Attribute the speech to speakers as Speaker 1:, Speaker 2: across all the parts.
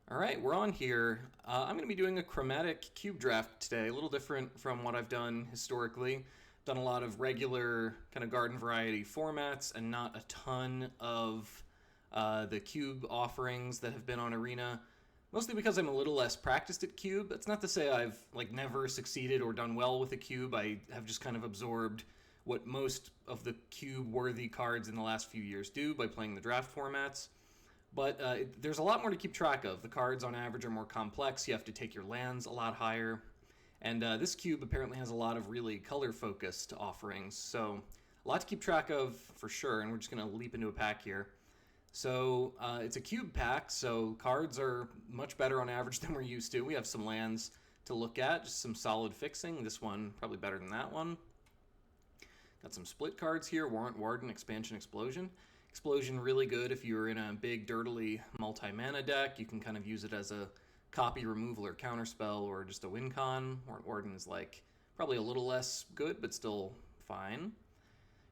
Speaker 1: All right, we're on here. I'm going to be doing a Chromatic Cube draft today, a little different from what I've done historically. Done a lot of regular kind of garden variety formats and not a ton of the Cube offerings that have been on Arena. Mostly because I'm a little less practiced at Cube. That's not to say I've never succeeded or done well with a Cube. I have just kind of absorbed what most of the Cube worthy cards in the last few years do by playing the draft formats. But there's a lot more to keep track of. The cards on average are more complex. You have to take your lands a lot higher. And this cube apparently has a lot of really color-focused offerings. So a lot to keep track of for sure. And we're just going to leap into a pack here. So it's a cube pack, so cards are much better on average than we're used to. We have some lands to look at, just some solid fixing. This one probably better than that one. Got some split cards here, Warrant, Warden, Expansion, Explosion. Explosion really good if you're in a big, dirtily multi-mana deck. You can kind of use it as a copy removal or counterspell or just a win con. Warden is probably a little less good, but still fine.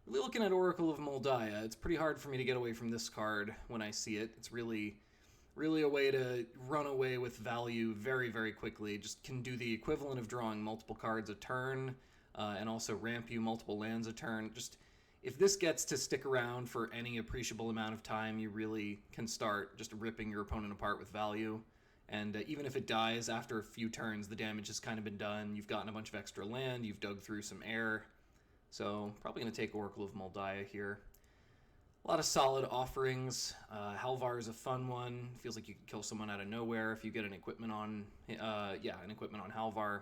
Speaker 1: Really looking at Oracle of Moldiah, it's pretty hard for me to get away from this card when I see it. It's really a way to run away with value very, very quickly. Just can do the equivalent of drawing multiple cards a turn, and also ramp you multiple lands a turn. Just if this gets to stick around for any appreciable amount of time, you really can start just ripping your opponent apart with value. And even if it dies after a few turns, the damage has kind of been done. You've gotten a bunch of extra land, you've dug through some air. So probably going to take Oracle of Moldiah here. A lot of solid offerings. Halvar is a fun one. Feels like you could kill someone out of nowhere if you get an equipment on, an equipment on Halvar.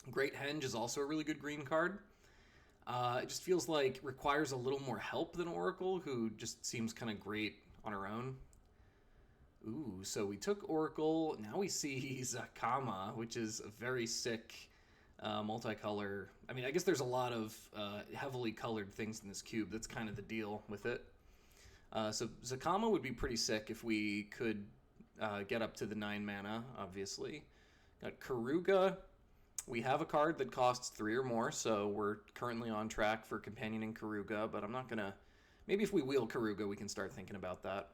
Speaker 1: Great Henge is also a really good green card. It just feels like requires a little more help than Oracle, who just seems kind of great on her own. Ooh, so we took Oracle. Now we see Zakama, which is a very sick multicolor. I mean, I guess there's a lot of heavily colored things in this cube. That's kind of the deal with it. So Zakama would be pretty sick if we could get up to the 9 mana, obviously. Got Karuga. We have a card that costs 3 or more, so we're currently on track for companioning Karuga, but I'm not going to... Maybe if we wheel Karuga, we can start thinking about that.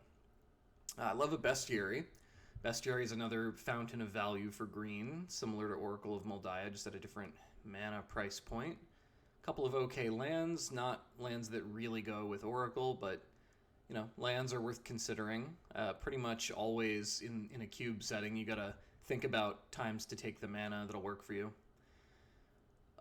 Speaker 1: I love a Bestiary. Bestiary is another fountain of value for green, similar to Oracle of Moldiah, just at a different mana price point. A couple of okay lands, not lands that really go with Oracle, but lands are worth considering. Pretty much always in a cube setting, you gotta think about times to take the mana that'll work for you.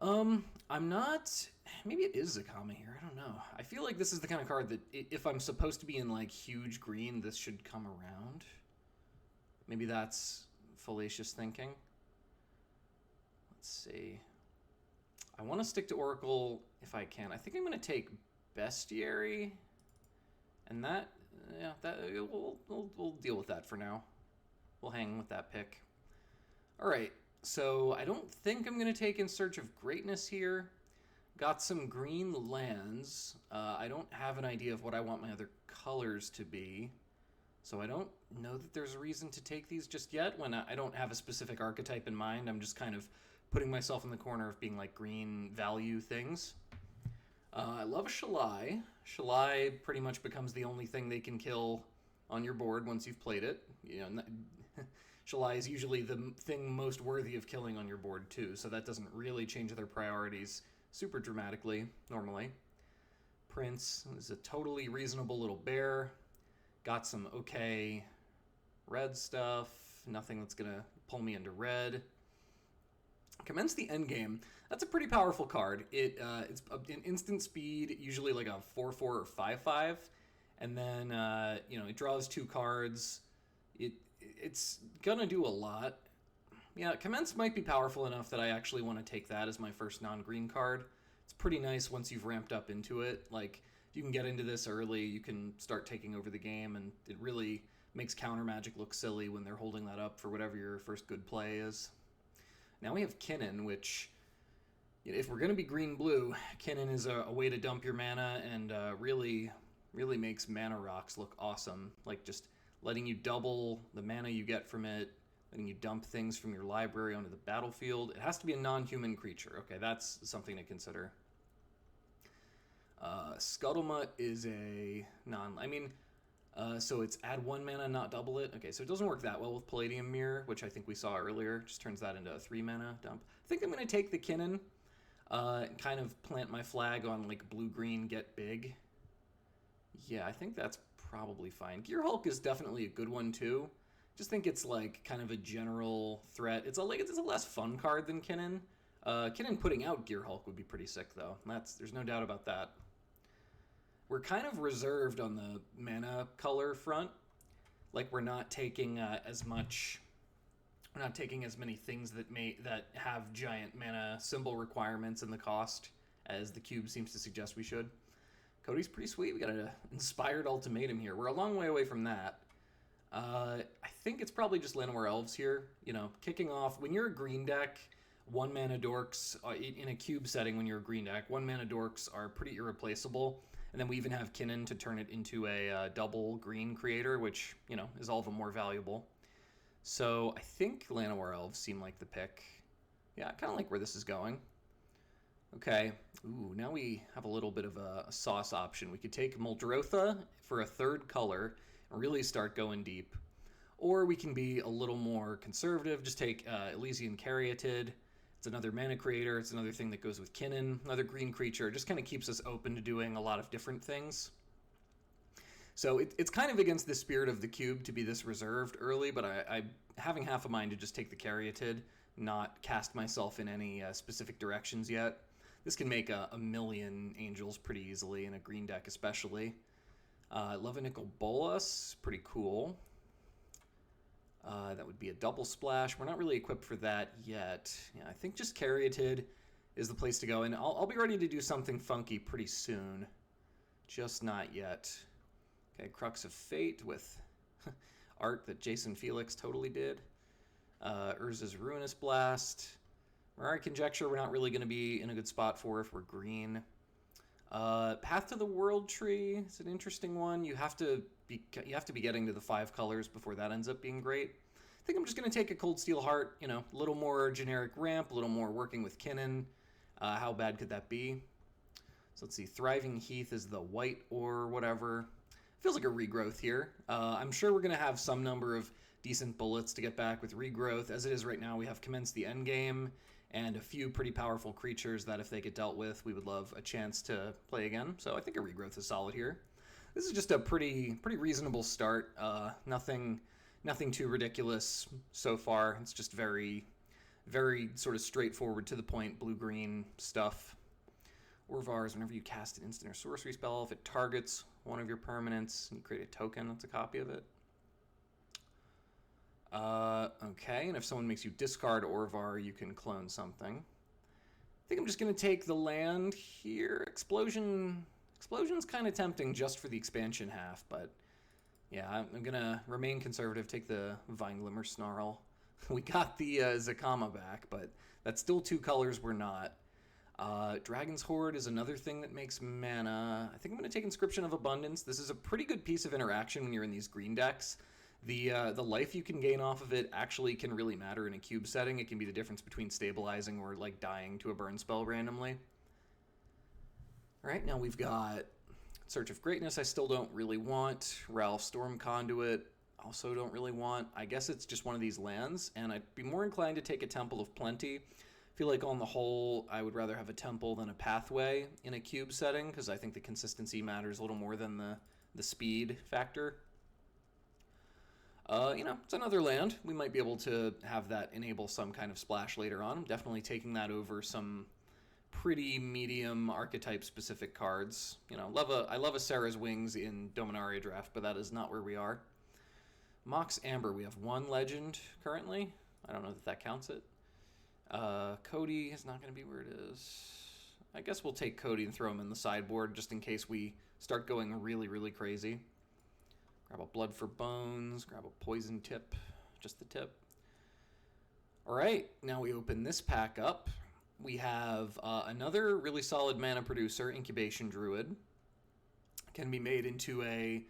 Speaker 1: I'm not... Maybe it is Zakama here, I don't know. I feel like this is the kind of card that if I'm supposed to be in huge green, this should come around. Maybe that's fallacious thinking. Let's see. I want to stick to Oracle if I can. I think I'm going to take Bestiary. And we'll deal with that for now. We'll hang with that pick. All right, so I don't think I'm going to take In Search of Greatness here. Got some green lands. I don't have an idea of what I want my other colors to be. So I don't know that there's a reason to take these just yet when I don't have a specific archetype in mind. I'm just kind of putting myself in the corner of being green value things. I love a Shalai. Shalai pretty much becomes the only thing they can kill on your board once you've played it. Shalai is usually the thing most worthy of killing on your board too, so that doesn't really change their priorities super dramatically, normally. Prince is a totally reasonable little bear. Got some okay red stuff, nothing that's going to pull me into red. Commence the Endgame. That's a pretty powerful card. It's an instant speed, usually a 4/4 or 5/5, and then it draws 2 cards. It's gonna do a lot. Yeah, Commence might be powerful enough that I actually want to take that as my first non-green card. It's pretty nice once you've ramped up into it. If you can get into this early, you can start taking over the game, and it really makes counter magic look silly when they're holding that up for whatever your first good play is. Now we have Kinnan, which, if we're going to be green-blue, Kinnan is a way to dump your mana and really makes mana rocks look awesome. Just letting you double the mana you get from it, letting you dump things from your library onto the battlefield. It has to be a non-human creature. Okay, that's something to consider. Scuttlemutt is a non... So it's add 1 mana, not double it. Okay, so it doesn't work that well with Palladium Mirror, which I think we saw earlier. Just turns that into a 3 mana dump. I think I'm going to take the Kinnan and kind of plant my flag on like blue-green, get big. Yeah, I think that's probably fine. Gear Hulk is definitely a good one too. Just think it's like kind of a general threat. It's a less fun card than Kinnan. Kinnan putting out Gear Hulk would be pretty sick though. There's no doubt about that. We're kind of reserved on the mana color front. Like we're not taking as much. We're not taking as many things that have giant mana symbol requirements in the cost as the cube seems to suggest we should. Cody's pretty sweet. We got an inspired ultimatum here. We're a long way away from that. I think it's probably just Llanowar Elves here. You know, kicking off when you're a green deck. 1 mana dorks in a cube setting. When you're a green deck, 1 mana dorks are pretty irreplaceable. And then we even have Kinnan to turn it into a double green creator, which, you know, is all the more valuable. So I think Llanowar Elves seem like the pick. Yeah, I kind of like where this is going. Okay. Ooh, now we have a little bit of a sauce option. We could take Muldrotha for a 3rd color and really start going deep. Or we can be a little more conservative. Just take Elysian Caryatid. It's another mana creator. It's another thing that goes with Kinnan. Another green creature. Just kind of keeps us open to doing a lot of different things. So it's kind of against the spirit of the cube to be this reserved early, but I'm having half a mind to just take the Caryatid, not cast myself in any specific directions yet. This can make a million angels pretty easily in a green deck especially. Levinickel Bolas, pretty cool. That would be a double splash. We're not really equipped for that yet. Yeah, I think just Caryatid is the place to go, and I'll be ready to do something funky pretty soon. Just not yet. Okay, Crux of Fate with art that Jason Felix totally did. Urza's Ruinous Blast. Mirari Conjecture we're not really going to be in a good spot for if we're green. Path to the World Tree is an interesting one. You have to be getting to the 5 colors before that ends up being great. I think I'm just going to take a Cold Steel Heart, you know, a little more generic ramp, a little more working with Kinnan. How bad could that be? So let's see, Thriving Heath is the white or whatever. Feels like a regrowth here. I'm sure we're going to have some number of decent bullets to get back with regrowth. As it is right now, we have Commence the Endgame and a few pretty powerful creatures that if they get dealt with, we would love a chance to play again. So I think a regrowth is solid here. This is just a pretty reasonable start. Nothing too ridiculous so far. It's just very sort of straightforward to the point blue-green stuff. Orvar is whenever you cast an instant or sorcery spell, if it targets one of your permanents, and you create a token, that's a copy of it. Okay, and if someone makes you discard Orvar, you can clone something. I think I'm just going to take the land here. Explosion's kind of tempting just for the expansion half, but yeah, I'm going to remain conservative, take the Vine Glimmer Snarl. We got the Zakama back, but that's still 2 colors we're not. Dragon's Horde is another thing that makes mana. I think I'm going to take Inscription of Abundance. This is a pretty good piece of interaction when you're in these green decks. The life you can gain off of it actually can really matter in a cube setting. It can be the difference between stabilizing or like dying to a burn spell randomly. All right, now we've got Search of Greatness I still don't really want. Ralph Storm Conduit also don't really want. I guess it's just one of these lands, and I'd be more inclined to take a Temple of Plenty. I feel like on the whole, I would rather have a temple than a pathway in a cube setting, because I think the consistency matters a little more than the speed factor. You know, it's another land. We might be able to have that enable some kind of splash later on. I'm definitely taking that over some pretty medium archetype-specific cards. You know, I love a Sarah's Wings in Dominaria draft, but that is not where we are. Mox Amber, we have 1 legend currently. I don't know if that counts it. Cody is not going to be where it is. I guess we'll take Cody and throw him in the sideboard just in case we start going really crazy. Grab a Blood for Bones, grab a Poison Tip, just the tip. All right, now we open this pack up. We have another really solid mana producer, Incubation Druid. Can be made into a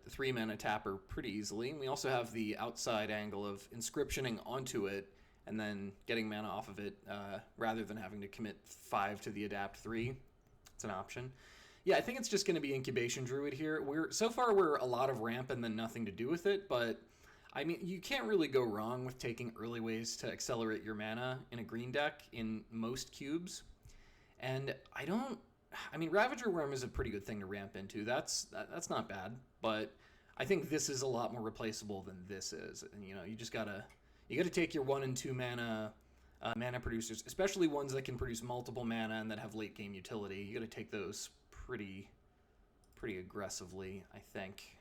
Speaker 1: 3 mana tapper pretty easily. And we also have the outside angle of inscriptioning onto it and then getting mana off of it rather than having to commit 5 to the adapt 3. It's an option. Yeah, I think it's just going to be Incubation Druid here. So far we're a lot of ramp and then nothing to do with it, but I mean, you can't really go wrong with taking early ways to accelerate your mana in a green deck in most cubes. And I mean, Ravager Worm is a pretty good thing to ramp into. That's not bad, but I think this is a lot more replaceable than this is. And you know, you gotta take your 1 and 2 mana producers, especially ones that can produce multiple mana and that have late game utility. You gotta take those pretty aggressively, I think.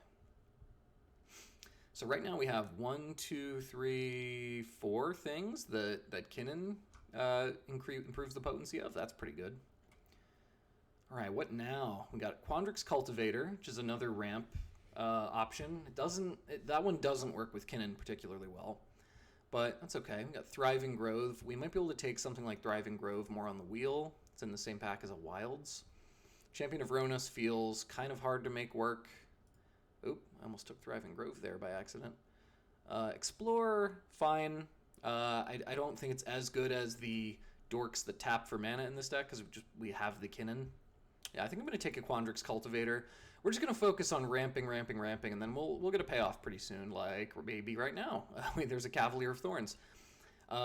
Speaker 1: So right now we have 1, 2, 3, 4 things that Kinnan improves the potency of. That's pretty good. All right, what now? We got Quandrix Cultivator, which is another ramp option. That one doesn't work with Kinnan particularly well, but that's okay. We got Thriving Grove. We might be able to take something like Thriving Grove more on the wheel. It's in the same pack as a Wilds. Champion of Ronas feels kind of hard to make work. Oop, I almost took Thriving Grove there by accident. Explore, fine. I don't think it's as good as the dorks that tap for mana in this deck because we have the Kinnan. Yeah, I think I'm going to take a Quandrix Cultivator. We're just going to focus on ramping, and then we'll get a payoff pretty soon, like maybe right now. There's a Cavalier of Thorns.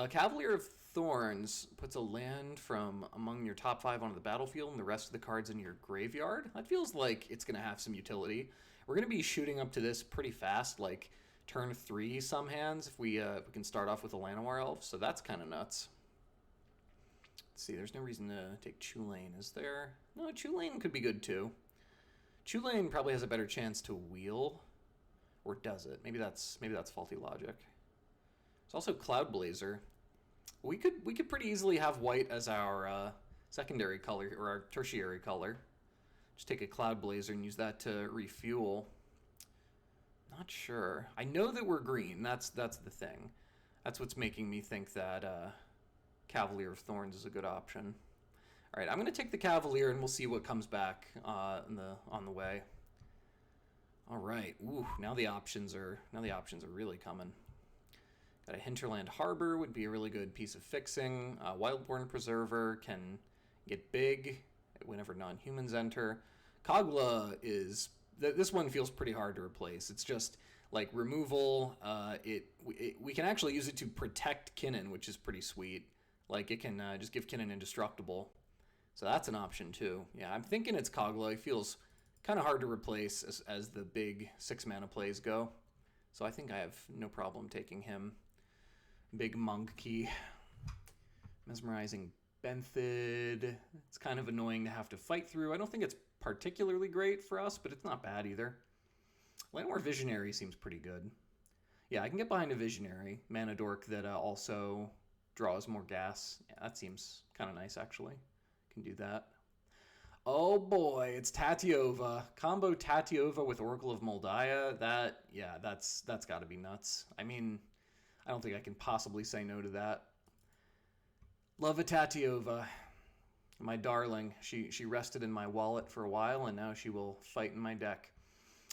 Speaker 1: Cavalier of Thorns puts a land from among your top 5 onto the battlefield and the rest of the cards in your graveyard. That feels like it's going to have some utility. We're going to be shooting up to this pretty fast, like turn 3 some hands if we can start off with a Llanowar Elf, so that's kind of nuts. Let's see, there's no reason to take Chulane, is there? No, Chulane could be good too. Chulane probably has a better chance to wheel, or does it? Maybe that's faulty logic. There's also Cloud Blazer. We could pretty easily have white as our secondary color or our tertiary color. Just take a Cloud Blazer and use that to refuel. Not sure. I know that we're green. That's the thing. That's what's making me think that Cavalier of Thorns is a good option. All right, I'm going to take the Cavalier and we'll see what comes back on the way. All right. Ooh, now the options are really coming. Got a Hinterland Harbor would be a really good piece of fixing. Wildborn Preserver can get big whenever non-humans enter. Kogla is... This one feels pretty hard to replace. It's just like removal. We can actually use it to protect Kinnan, which is pretty sweet. Like it can just give Kinnan indestructible. So that's an option too. Yeah, I'm thinking it's Kogla. It feels kind of hard to replace as the big 6-mana plays go. So I think I have no problem taking him. Big Monkey. Mesmerizing Benthid. It's kind of annoying to have to fight through. I don't think it's particularly great for us, but it's not bad either. Llanowar Visionary seems pretty good. Yeah, I can get behind a Visionary. Mana Dork that also draws more gas. Yeah, that seems kind of nice, actually. Can do that. Oh boy, it's Tatyova. Combo Tatyova with Oracle of Moldiah. That's got to be nuts. I mean, I don't think I can possibly say no to that. Love a Tatyova. My darling. She rested in my wallet for a while, and now she will fight in my deck.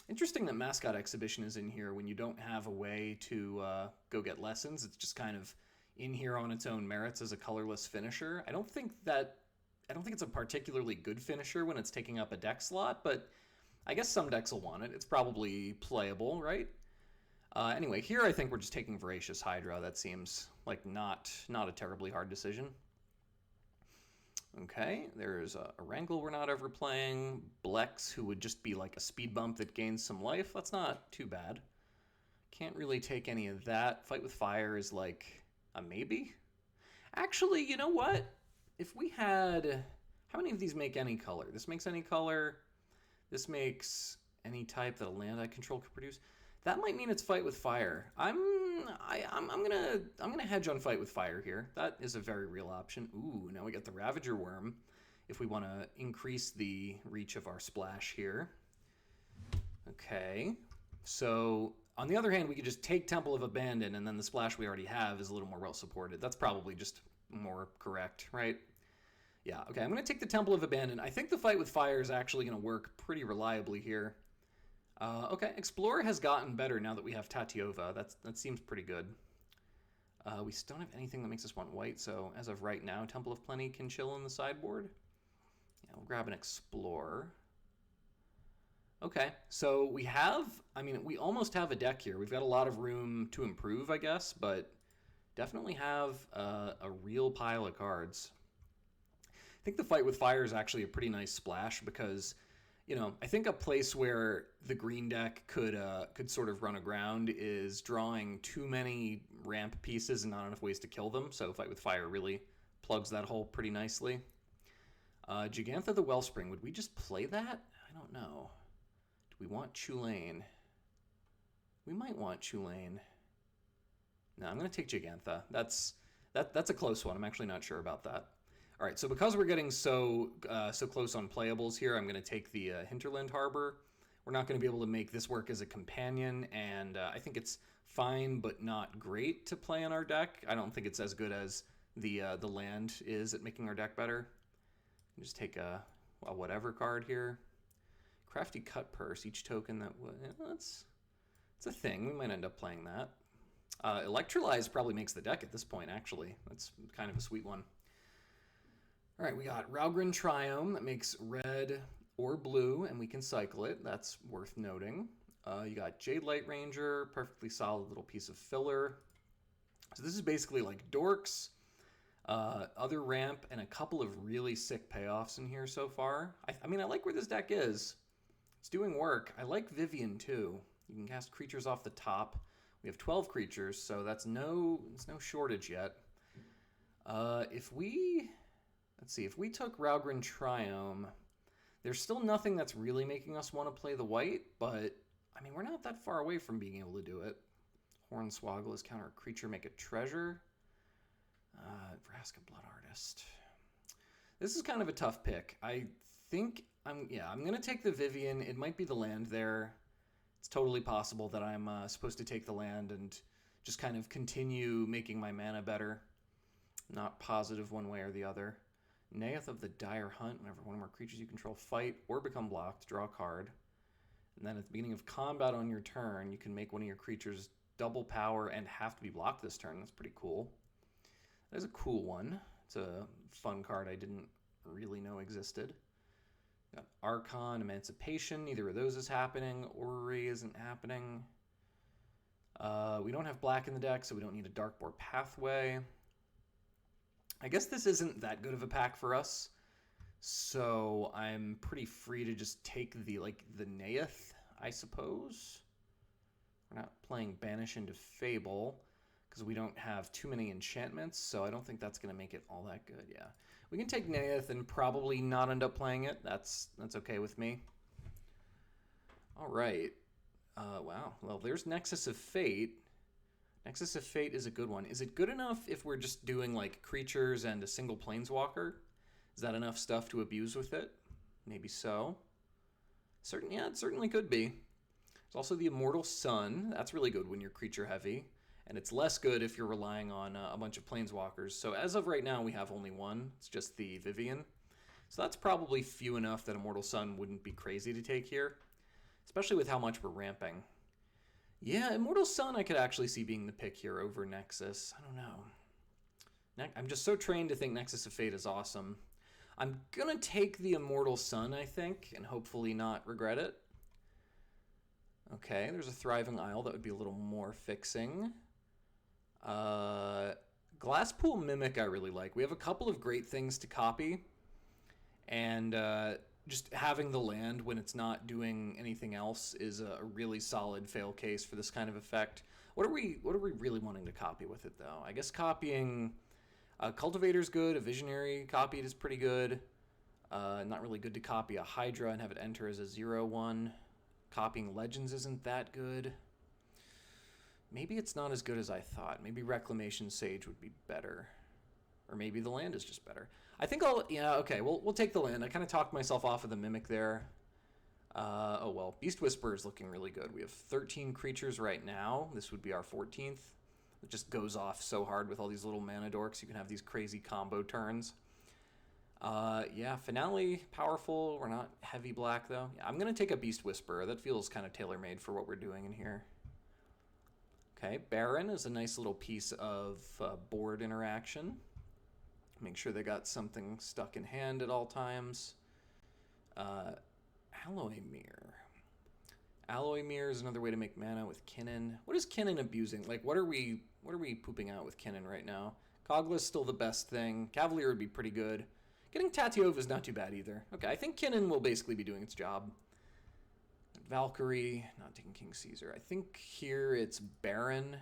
Speaker 1: Interesting that Mascot Exhibition is in here when you don't have a way to go get lessons. It's just kind of in here on its own merits as a colorless finisher. I don't think it's a particularly good finisher when it's taking up a deck slot, but I guess some decks will want it. It's probably playable, right? Anyway, here I think we're just taking Voracious Hydra. That seems like not a terribly hard decision. Okay, there's a Wrangle we're not ever playing. Blex, who would just be like a speed bump that gains some life. That's not too bad. Can't really take any of that. Fight with Fire is like a maybe. Actually, you know what? If we had... How many of these make any color? This makes any color. This makes any type that a land I control could produce. That might mean it's Fight with Fire. I'm gonna hedge on Fight with Fire here. That is a very real option. Ooh, now we got the Ravager Worm. If we want to increase the reach of our splash here. Okay. So on the other hand, we could just take Temple of Abandon, and then the splash we already have is a little more well supported. That's probably just more correct, right? Yeah. Okay. I'm gonna take the Temple of Abandon. I think the Fight with Fire is actually gonna work pretty reliably here. Okay, Explorer has gotten better now that we have Tatyova. That seems pretty good. We still don't have anything that makes us want white, so as of right now, Temple of Plenty can chill in the sideboard. Yeah, we'll grab an Explorer. Okay, so we have, I mean, we almost have a deck here. We've got a lot of room to improve, I guess, but definitely have a real pile of cards. I think the Fight with Fire is actually a pretty nice splash because, you know, I think a place where the green deck could sort of run aground is drawing too many ramp pieces and not enough ways to kill them. So Fight with Fire really plugs that hole pretty nicely. Gigantha the Wellspring, would we just play that? I don't know. Do we want Chulane? We might want Chulane. No, I'm going to take Gigantha. That's a close one. I'm actually not sure about that. All right, so because we're getting so close on playables here, I'm going to take the Hinterland Harbor. We're not going to be able to make this work as a companion, and I think it's fine but not great to play in our deck. I don't think it's as good as the land is at making our deck better. Just take a whatever card here. Crafty Cut Purse, each token that would... It's a thing. We might end up playing that. Electrolyze probably makes the deck at this point, actually. That's kind of a sweet one. All right, we got Raugrin Triome that makes red or blue, and we can cycle it. That's worth noting. You got Jade Light Ranger, perfectly solid little piece of filler. So this is basically like Dorks, other ramp, and a couple of really sick payoffs in here so far. I mean, I like where this deck is. It's doing work. I like Vivian, too. You can cast creatures off the top. We have 12 creatures, so it's no shortage yet. Let's see, if we took Raugrin Triome, there's still nothing that's really making us want to play the white, but, I mean, we're not that far away from being able to do it. Hornswoggle is counter a creature, make a treasure. Vraska Blood Artist. This is kind of a tough pick. I think I'm going to take the Vivian. It might be the land there. It's totally possible that I'm supposed to take the land and just kind of continue making my mana better. Not positive one way or the other. Neath of the Dire Hunt. Whenever one or more creatures you control fight or become blocked, draw a card. And then at the beginning of combat on your turn, you can make one of your creatures double power and have to be blocked this turn. That's pretty cool. That is a cool one. It's a fun card I didn't really know existed. Got Archon, Emancipation. Neither of those is happening. Orrery isn't happening. We don't have black in the deck, so we don't need a Darkboard Pathway. I guess this isn't that good of a pack for us, so I'm pretty free to just take the Neath, I suppose. We're not playing Banish into Fable because we don't have too many enchantments, so I don't think that's going to make it all that good. Yeah, we can take Neath and probably not end up playing it. That's okay with me. All right. Wow. Well, there's Nexus of Fate. Nexus of Fate is a good one. Is it good enough if we're just doing like creatures and a single planeswalker? Is that enough stuff to abuse with it? Maybe so. Yeah, it certainly could be. There's also the Immortal Sun. That's really good when you're creature heavy. And it's less good if you're relying on a bunch of planeswalkers. So as of right now, we have only one. It's just the Vivian. So that's probably few enough that Immortal Sun wouldn't be crazy to take here. Especially with how much we're ramping. Yeah, Immortal Sun I could actually see being the pick here over Nexus. I don't know. I'm just so trained to think Nexus of Fate is awesome. I'm going to take the Immortal Sun, I think, and hopefully not regret it. Okay, there's a Thriving Isle. That would be a little more fixing. Glasspool Mimic I really like. We have a couple of great things to copy. And just having the land when it's not doing anything else is a really solid fail case for this kind of effect. What are we really wanting to copy with it, though? I guess copying Cultivator's good. A Visionary copied is pretty good. Not really good to copy a Hydra and have it enter as a 0/1. Copying Legends isn't that good. Maybe it's not as good as I thought. Maybe Reclamation Sage would be better. Or maybe the land is just better. I think we'll take the land. I kind of talked myself off of the Mimic there. Oh well, Beast Whisperer is looking really good. We have 13 creatures right now. This would be our 14th. It just goes off so hard with all these little mana dorks. You can have these crazy combo turns. Yeah, Finale, powerful. We're not heavy black though. Yeah, I'm going to take a Beast Whisperer. That feels kind of tailor-made for what we're doing in here. Okay, Baron is a nice little piece of board interaction. Make sure they got something stuck in hand at all times. Alloy Mirror. Alloy Mirror is another way to make mana with Kinnan. What is Kinnan abusing? Like, what are we pooping out with Kinnan right now? Kogla's still the best thing. Cavalier would be pretty good. Getting Tatyova is not too bad either. Okay, I think Kinnan will basically be doing its job. Valkyrie, not taking King Caesar. I think here it's Baron.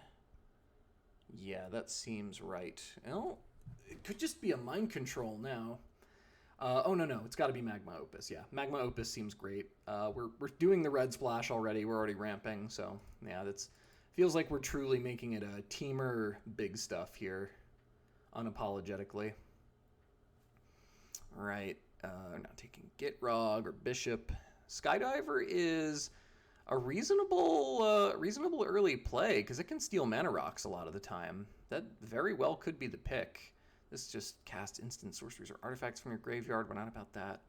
Speaker 1: Yeah, that seems right. Well, it could just be a mind control now. Oh, no, it's got to be Magma Opus. Yeah, Magma Opus seems great. We're doing the red splash already. We're already ramping, so yeah, that's feels like we're truly making it a teamer big stuff here, unapologetically. All right, not taking Gitrog or Bishop. Skydiver is a reasonable early play because it can steal mana rocks a lot of the time. That very well could be the pick. This just cast instant sorceries or artifacts from your graveyard. We're not about that.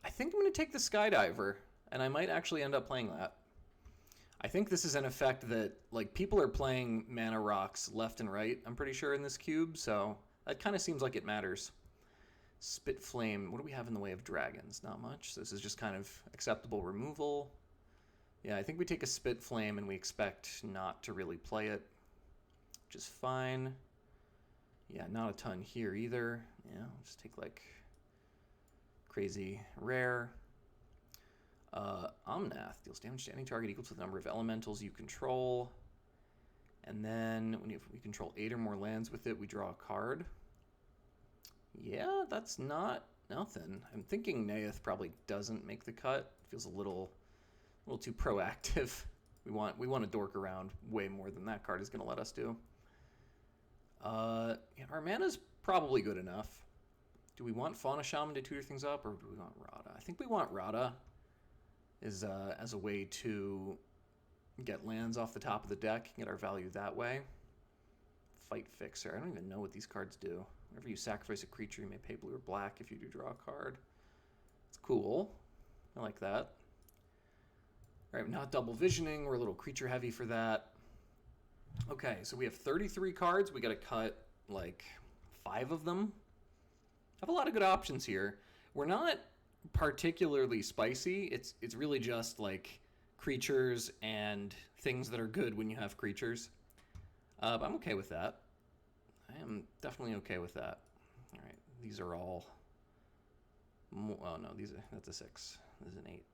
Speaker 1: I think I'm going to take the Skydiver, and I might actually end up playing that. I think this is an effect that, like, people are playing mana rocks left and right, I'm pretty sure, in this cube, so that kind of seems like it matters. Spit Flame. What do we have in the way of dragons? Not much. So this is just kind of acceptable removal. Yeah, I think we take a Spit Flame and we expect not to really play it, which is fine. Yeah, not a ton here either. Yeah, I'll just take like crazy rare. Omnath deals damage to any target equal to the number of elementals you control. And then when we control 8 or more lands with it, we draw a card. Yeah, that's not nothing. I'm thinking Neath probably doesn't make the cut. Feels a little too proactive. We want to dork around way more than that card is going to let us do. Yeah, our mana's probably good enough. Do we want Fauna Shaman to tutor things up, or do we want Rada? I think we want Rada as a way to get lands off the top of the deck, get our value that way. Fight Fixer. I don't even know what these cards do. Whenever you sacrifice a creature, you may pay blue or black if you do draw a card. It's cool. I like that. All right, not double visioning. We're a little creature heavy for that. Okay, so we have 33 cards. We got to cut like 5 of them. I have a lot of good options here. We're not particularly spicy. It's really just like creatures and things that are good when you have creatures. But I'm okay with that. I am definitely okay with that. All right, these are all. Oh no, that's a 6. This is an 8.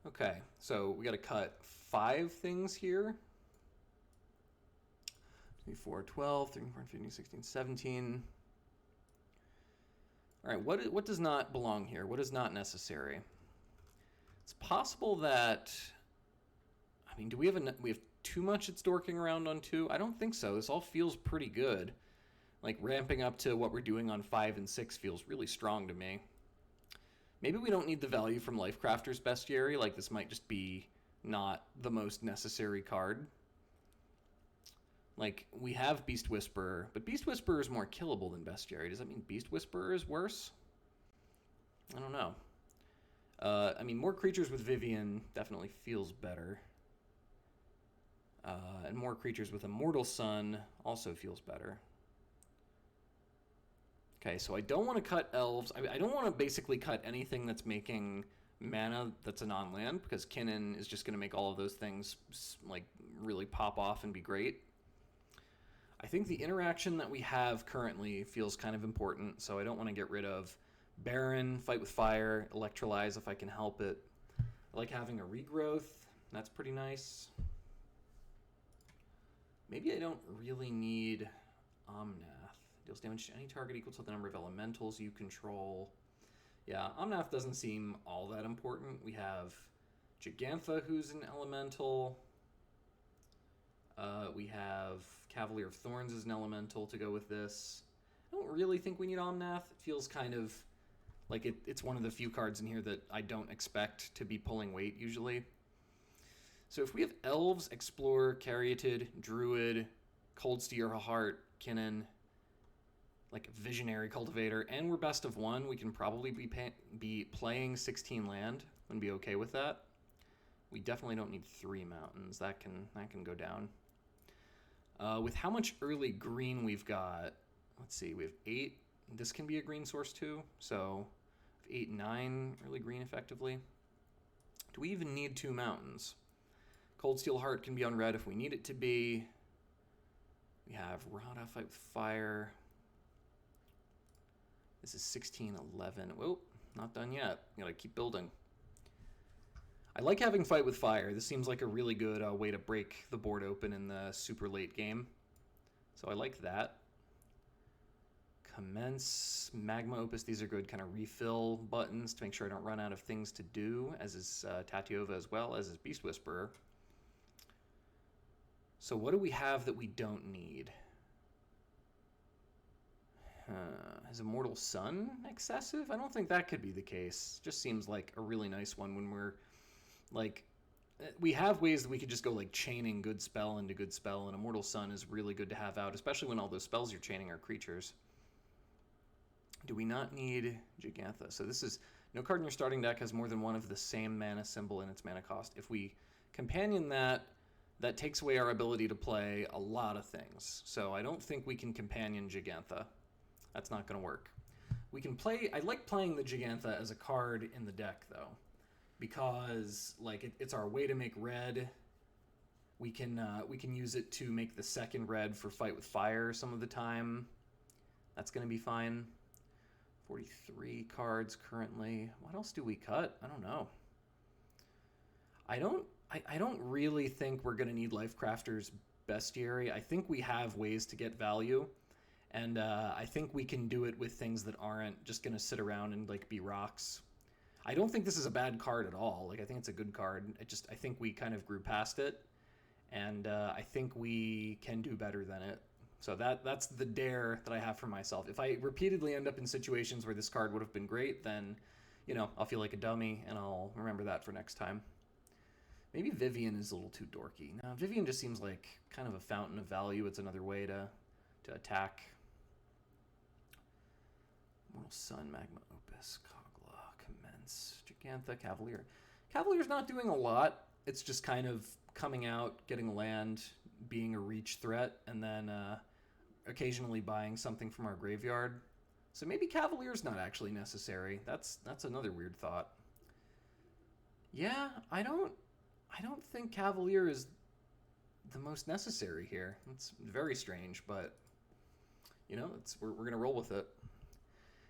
Speaker 1: Okay, so we got to cut 5 things here. 4, 12, 13, 14, 15, 16, 17. All right, what does not belong here? What is not necessary? It's possible that, I mean, do we have too much it's dorking around on 2? I don't think so. This all feels pretty good. Like ramping up to what we're doing on 5 and 6 feels really strong to me. Maybe we don't need the value from Lifecrafter's Bestiary. Like this might just be not the most necessary card. Like, we have Beast Whisperer, but Beast Whisperer is more killable than Bestiary. Does that mean Beast Whisperer is worse? I don't know. I mean, more creatures with Vivian definitely feels better. And more creatures with Immortal Sun also feels better. Okay, so I don't want to cut elves. I don't want to basically cut anything that's making mana that's a non-land, because Kinnan is just going to make all of those things like really pop off and be great. I think the interaction that we have currently feels kind of important, so I don't want to get rid of Baron, Fight with Fire, Electrolyze if I can help it. I like having a Regrowth. That's pretty nice. Maybe I don't really need Omnath. Deals damage to any target equal to the number of elementals you control. Yeah, Omnath doesn't seem all that important. We have Gigantha, who's an elemental. We have Cavalier of Thorns as an elemental to go with this. I don't really think we need Omnath. It feels kind of like it's one of the few cards in here that I don't expect to be pulling weight usually. So if we have Elves, Explorer, Caryatid, Druid, Cold Steel Heart, Kinnan, like Visionary Cultivator, and we're best of 1, we can probably be playing 16 land and be okay with that. We definitely don't need 3 mountains. That can go down. With how much early green we've got, let's see, we have 8. This can be a green source too, so 8, 9 early green effectively. Do we even need 2 mountains? Cold Steel Heart can be on red if we need it to be. We have Rada, Fight with Fire. This is 16-11. Whoa, not done yet. Gotta keep building. I like having Fight with Fire. This seems like a really good way to break the board open in the super late game. So I like that. Commence, Magma Opus. These are good kind of refill buttons to make sure I don't run out of things to do, as is Tatiova as well, as is Beast Whisperer. So what do we have that we don't need? Is Immortal Sun excessive? I don't think that could be the case. Just seems like a really nice one when we're like, we have ways that we could just go like chaining good spell into good spell, and Immortal Sun is really good to have out, especially when all those spells you're chaining are creatures. Do we not need Gigantha? So this is, no card in your starting deck has more than one of the same mana symbol in its mana cost. If we companion that, that takes away our ability to play a lot of things. So I don't think we can companion Gigantha. That's not going to work. We can play, I like playing the Gigantha as a card in the deck though, because like it's our way to make red. We can use it to make the second red for Fight with Fire some of the time. That's going to be fine. 43 cards currently. What else do we cut? I don't know. I don't really think we're going to need Lifecrafter's Bestiary. I think we have ways to get value, and I think we can do it with things that aren't just going to sit around and like be rocks. I don't think this is a bad card at all. Like I think it's a good card. I think we kind of grew past it, and I think we can do better than it. So that's the dare that I have for myself. If I repeatedly end up in situations where this card would have been great, then, you know, I'll feel like a dummy, and I'll remember that for next time. Maybe Vivian is a little too dorky. Now, Vivian just seems like kind of a fountain of value. It's another way to attack. Mortal Sun, Magma Opus, Kogla, Commence, Gigantha, Cavalier. Cavalier's not doing a lot. It's just kind of coming out, getting land, being a reach threat, and then occasionally buying something from our graveyard. So maybe Cavalier's not actually necessary. That's another weird thought. Yeah, I don't think Cavalier is the most necessary here. It's very strange, but you know, we're gonna roll with it.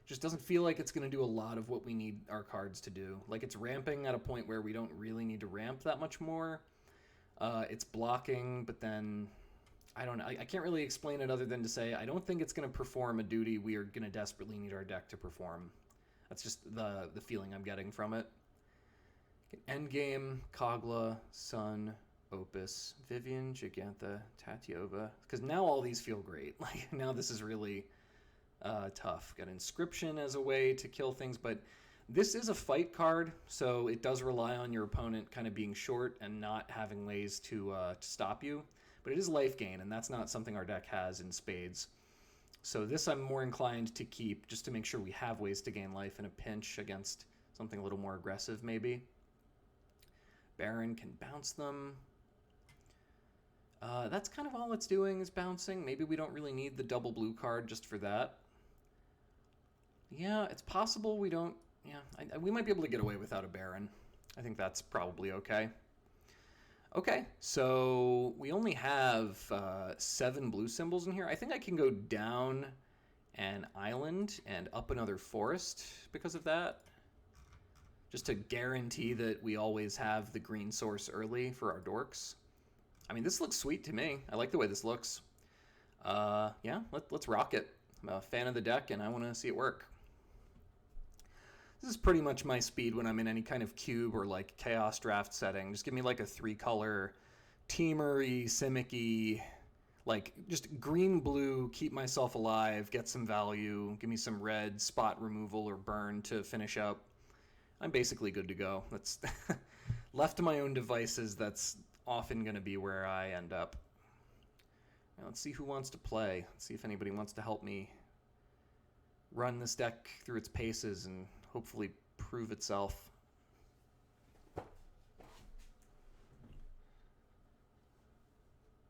Speaker 1: Just doesn't feel like it's gonna do a lot of what we need our cards to do. Like it's ramping at a point where we don't really need to ramp that much more. It's blocking, but then I don't know. I can't really explain it other than to say I don't think it's going to perform a duty we are going to desperately need our deck to perform. That's just the feeling I'm getting from it. Endgame, Kogla, Sun, Opus, Vivian, Gigantha, Tatiova. Because now all these feel great. Like now this is really tough. Got Inscription as a way to kill things, but this is a fight card, so it does rely on your opponent kind of being short and not having ways to stop you. But it is life gain, and that's not something our deck has in spades. So this I'm more inclined to keep, just to make sure we have ways to gain life in a pinch against something a little more aggressive, maybe. Baron can bounce them. That's kind of all it's doing is bouncing. Maybe we don't really need the double blue card just for that. Yeah, it's possible we don't... Yeah, we might be able to get away without a Baron. I think that's probably okay. Okay, so we only have 7 blue symbols in here. I think I can go down an island and up another forest because of that. Just to guarantee that we always have the green source early for our dorks. I mean, this looks sweet to me. I like the way this looks. Yeah, let's rock it. I'm a fan of the deck, and I want to see it work. This is pretty much my speed when I'm in any kind of cube or like chaos draft setting. Just give me like a 3-color, teamer-y, simic-y, like just green-blue, keep myself alive, get some value, give me some red, spot removal or burn to finish up. I'm basically good to go. That's left to my own devices, that's often going to be where I end up. Now, let's see who wants to play. Let's see if anybody wants to help me run this deck through its paces and hopefully prove itself.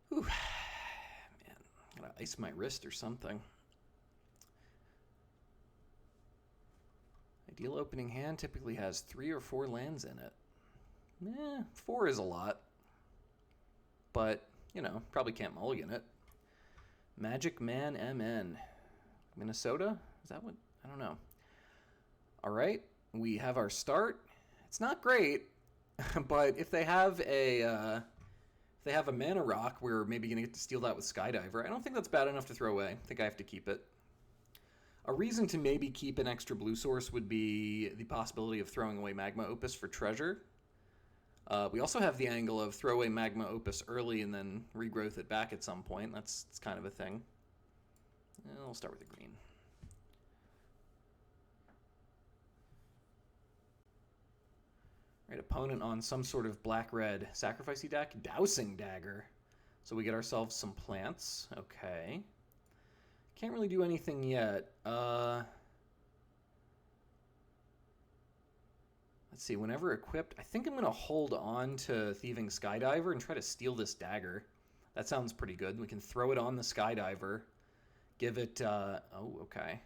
Speaker 1: Whew. Man, gotta ice my wrist or something. Ideal opening hand typically has 3 or 4 lands in it. 4 is a lot. But, you know, probably can't mulligan it. Magic Man MN. Minnesota? Is that what? I don't know. All right, we have our start. It's not great, but if they have a mana rock, we're maybe gonna get to steal that with Skydiver. I don't think that's bad enough to throw away. I think I have to keep it. A reason to maybe keep an extra blue source would be the possibility of throwing away Magma Opus for treasure. We also have the angle of throw away Magma Opus early and then regrowth it back at some point. That's kind of a thing. I'll start with the green. Right, opponent on some sort of black-red sacrificey deck. Dowsing Dagger. So we get ourselves some plants. Okay. Can't really do anything yet. Let's see, whenever equipped, I think I'm going to hold on to Thieving Skydiver and try to steal this dagger. That sounds pretty good. We can throw it on the Skydiver. Give it, oh, okay.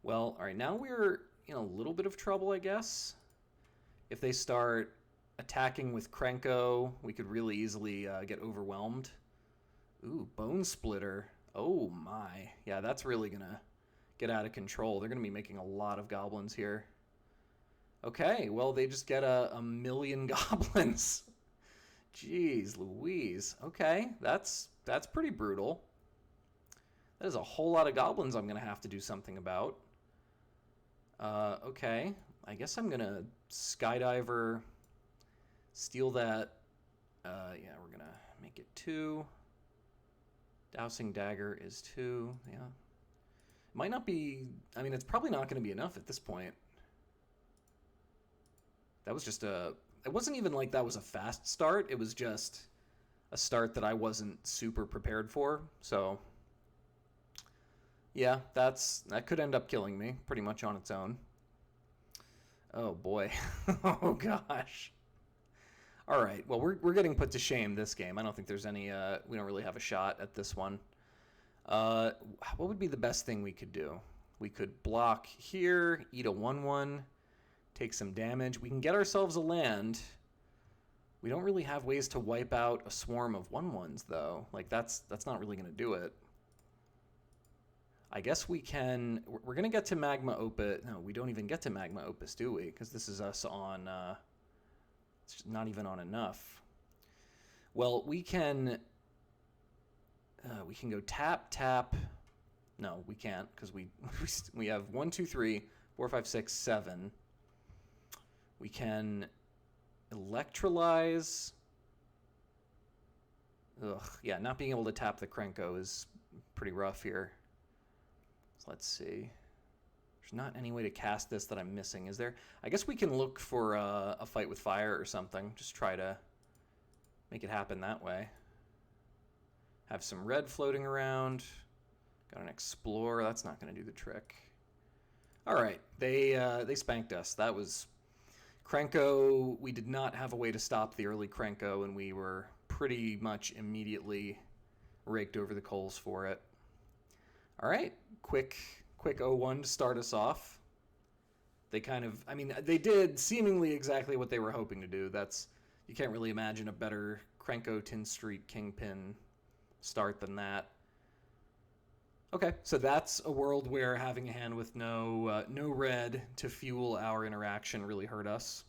Speaker 1: Well, all right, now we're in a little bit of trouble, I guess. If they start attacking with Krenko, we could really easily get overwhelmed. Ooh, Bone Splitter. Oh my. Yeah, that's really going to get out of control. They're going to be making a lot of goblins here. Okay, well, they just get a million goblins. Jeez Louise. Okay, that's pretty brutal. That is a whole lot of goblins I'm going to have to do something about. Okay, I guess I'm going to Skydiver, steal that. Yeah, we're going to make it 2. Dowsing Dagger is 2. Yeah. Might not be, I mean, it's probably not going to be enough at this point. That was just it wasn't even like that was a fast start. It was just a start that I wasn't super prepared for. So, yeah, that could end up killing me pretty much on its own. Oh, boy. Oh, gosh. All right, well, we're getting put to shame this game. I don't think there's any, we don't really have a shot at this one. What would be the best thing we could do? We could block here, eat a 1/1, take some damage. We can get ourselves a land. We don't really have ways to wipe out a swarm of 1/1s, though. Like, that's not really going to do it. I guess we can... We're going to get to Magma Opus. No, we don't even get to Magma Opus, do we? Because this is us on... it's not even on enough. Well, we can go tap, tap. No, we can't, because we have 1, 2, 3, 4, 5, 6, 7. We can electrolyze. Ugh, yeah, not being able to tap the Krenko is pretty rough here. So let's see. There's not any way to cast this that I'm missing, is there? I guess we can look for a fight with fire or something. Just try to make it happen that way. Have some red floating around. Got an Explorer. That's not going to do the trick. All right, they spanked us. That was Krenko. We did not have a way to stop the early Krenko, and we were pretty much immediately raked over the coals for it. All right, quick 0-1 to start us off. They kind of, I mean, they did seemingly exactly what they were hoping to do. You can't really imagine a better Krenko Tin Street Kingpin start than that. Okay, so that's a world where having a hand with no red to fuel our interaction really hurt us.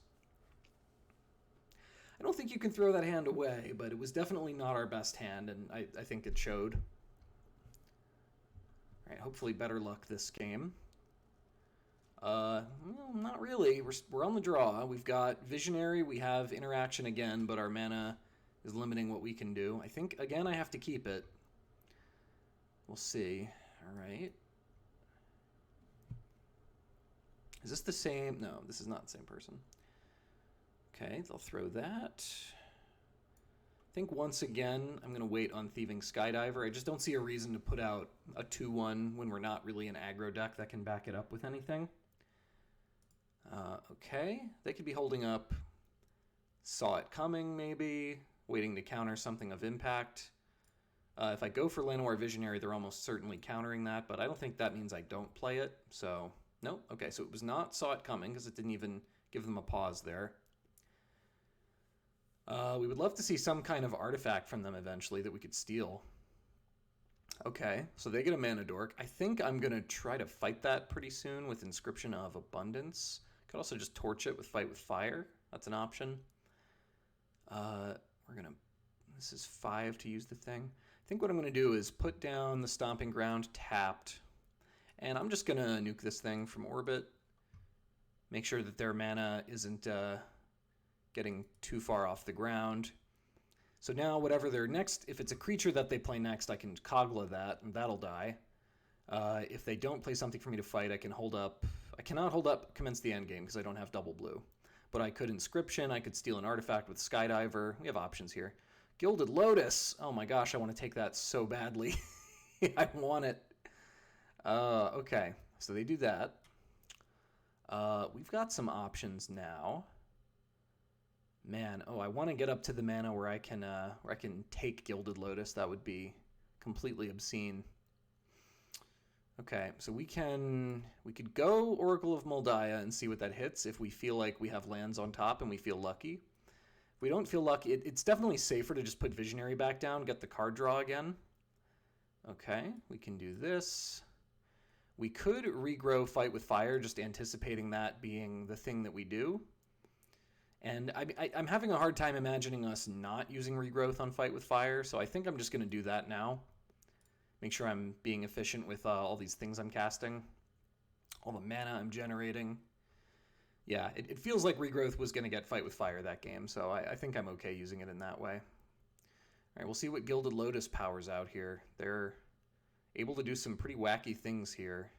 Speaker 1: I don't think you can throw that hand away, but it was definitely not our best hand, and I think it showed. All right, hopefully better luck this game. Well, not really. We're on the draw. We've got Visionary. We have interaction again, but our mana is limiting what we can do. I think, again, I have to keep it. We'll see. All right. Is this the same? No, this is not the same person. Okay, they'll throw that. I think once again, I'm going to wait on Thieving Skydiver. I just don't see a reason to put out a 2-1 when we're not really an aggro deck that can back it up with anything. Okay, they could be holding up Saw It Coming, maybe, waiting to counter something of impact. If I go for Llanowar Visionary, they're almost certainly countering that, but I don't think that means I don't play it, so... Nope, okay, so it was not Saw It Coming, because it didn't even give them a pause there. We would love to see some kind of artifact from them eventually that we could steal. Okay, so they get a mana dork. I think I'm going to try to fight that pretty soon with Inscription of Abundance. Could also just torch it with Fight with Fire. That's an option. We're going to... This is 5 to use the thing. I think what I'm going to do is put down the Stomping Ground tapped. And I'm just going to nuke this thing from orbit. Make sure that their mana isn't getting too far off the ground. So now whatever their next, if it's a creature that they play next, I can Kogla that, and that'll die. If they don't play something for me to fight, I can hold up. I cannot hold up Commence the Endgame because I don't have double blue. But I could Inscription, I could steal an artifact with Skydiver. We have options here. Gilded Lotus. Oh my gosh, I want to take that so badly. I want it. Okay, so they do that. We've got some options now. Man, oh, I want to get up to the mana where I can take Gilded Lotus. That would be completely obscene. Okay, so we could go Oracle of Moldiah and see what that hits if we feel like we have lands on top and we feel lucky. If we don't feel lucky, it's definitely safer to just put Visionary back down, get the card draw again. Okay, we can do this. We could regrow Fight with Fire, just anticipating that being the thing that we do. And I'm having a hard time imagining us not using regrowth on Fight with Fire, so I think I'm just going to do that now. Make sure I'm being efficient with all these things I'm casting, all the mana I'm generating. Yeah, it feels like regrowth was going to get Fight with Fire that game, so I think I'm okay using it in that way. All right, we'll see what Gilded Lotus powers out here. They're able to do some pretty wacky things here.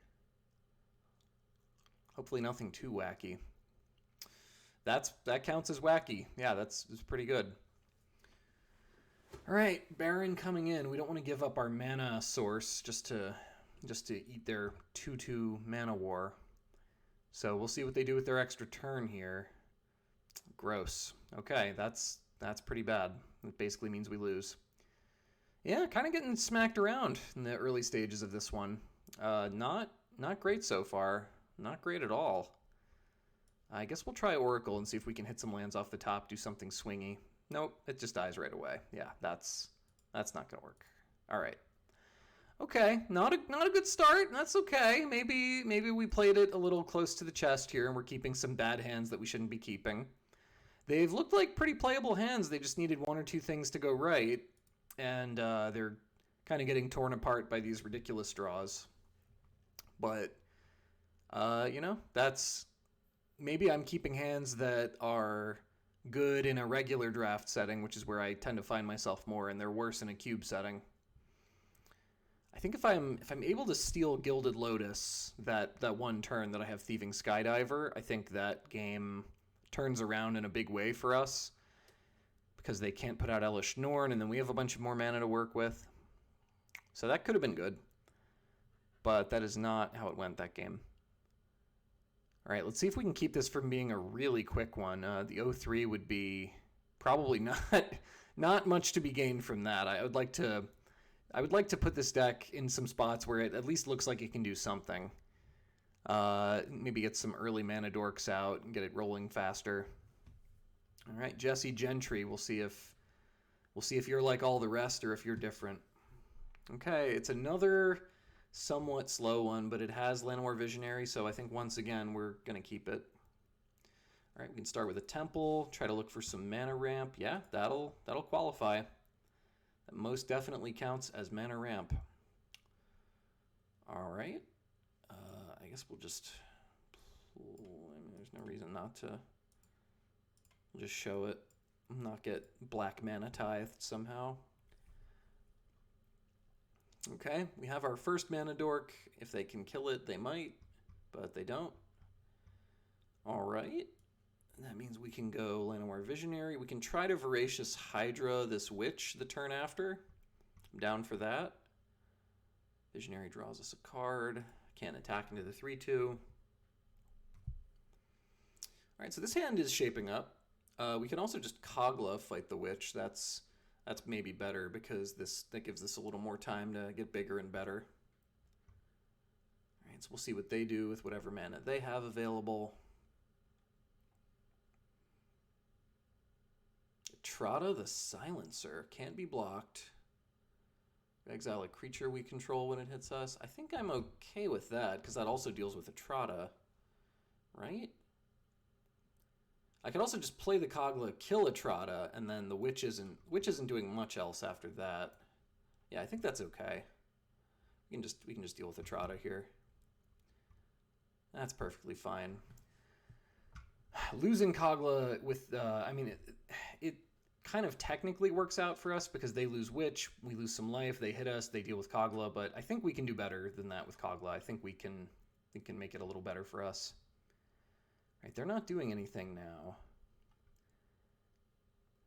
Speaker 1: Hopefully nothing too wacky. That counts as wacky. Yeah, that's pretty good. All right, Baron coming in. We don't want to give up our mana source just to eat their 2/2 mana war. So we'll see what they do with their extra turn here. Gross. Okay, that's pretty bad. It basically means we lose. Yeah, kind of getting smacked around in the early stages of this one. Not great so far. Not great at all. I guess we'll try Oracle and see if we can hit some lands off the top, do something swingy. Nope, it just dies right away. Yeah, that's not gonna work. All right. Okay, not a good start. That's okay. Maybe we played it a little close to the chest here, and we're keeping some bad hands that we shouldn't be keeping. They've looked like pretty playable hands. They just needed one or two things to go right, and they're kind of getting torn apart by these ridiculous draws. But that's. Maybe I'm keeping hands that are good in a regular draft setting, which is where I tend to find myself more, and they're worse in a cube setting. I think if I'm able to steal Gilded Lotus that one turn that I have Thieving Skydiver, I think that game turns around in a big way for us because they can't put out Elish Norn, and then we have a bunch of more mana to work with. So that could have been good, but that is not how it went that game. All right, let's see if we can keep this from being a really quick one. The 0-3 would be probably not much to be gained from that. I would like to put this deck in some spots where it at least looks like it can do something. Maybe get some early mana dorks out and get it rolling faster. All right, Jesse Gentry. We'll see if you're like all the rest or if you're different. Okay, it's another somewhat slow one, but it has Llanowar Visionary, so I think once again we're going to keep it. All right, we can start with a Temple, try to look for some mana ramp. Yeah, that'll qualify. That most definitely counts as mana ramp. All right. I guess we'll just... there's no reason not to... We'll just show it. Not get black mana tithed somehow. Okay, we have our first mana dork. If they can kill it, they might, but they don't. All right. That means we can go Llanowar Visionary. We can try to Voracious Hydra this Witch the turn after. I'm down for that. Visionary draws us a card. Can't attack into the 3/2. All right, so this hand is shaping up. We can also just Kogla Fight the Witch. That's maybe better because that gives us a little more time to get bigger and better. All right, so we'll see what they do with whatever mana they have available. Trata the Silencer. Can't be blocked. Exile a creature we control when it hits us. I think I'm okay with that, because that also deals with a Trata. Right? I could also just play the Kogla, kill a Trata, and then the Witch isn't doing much else after that. Yeah, I think that's okay. We can just deal with a Trata here. That's perfectly fine. Losing Kogla with, I mean, it kind of technically works out for us because they lose Witch, we lose some life, they hit us, they deal with Kogla, but I think we can do better than that with Kogla. I think we can make it a little better for us. Right, they're not doing anything now.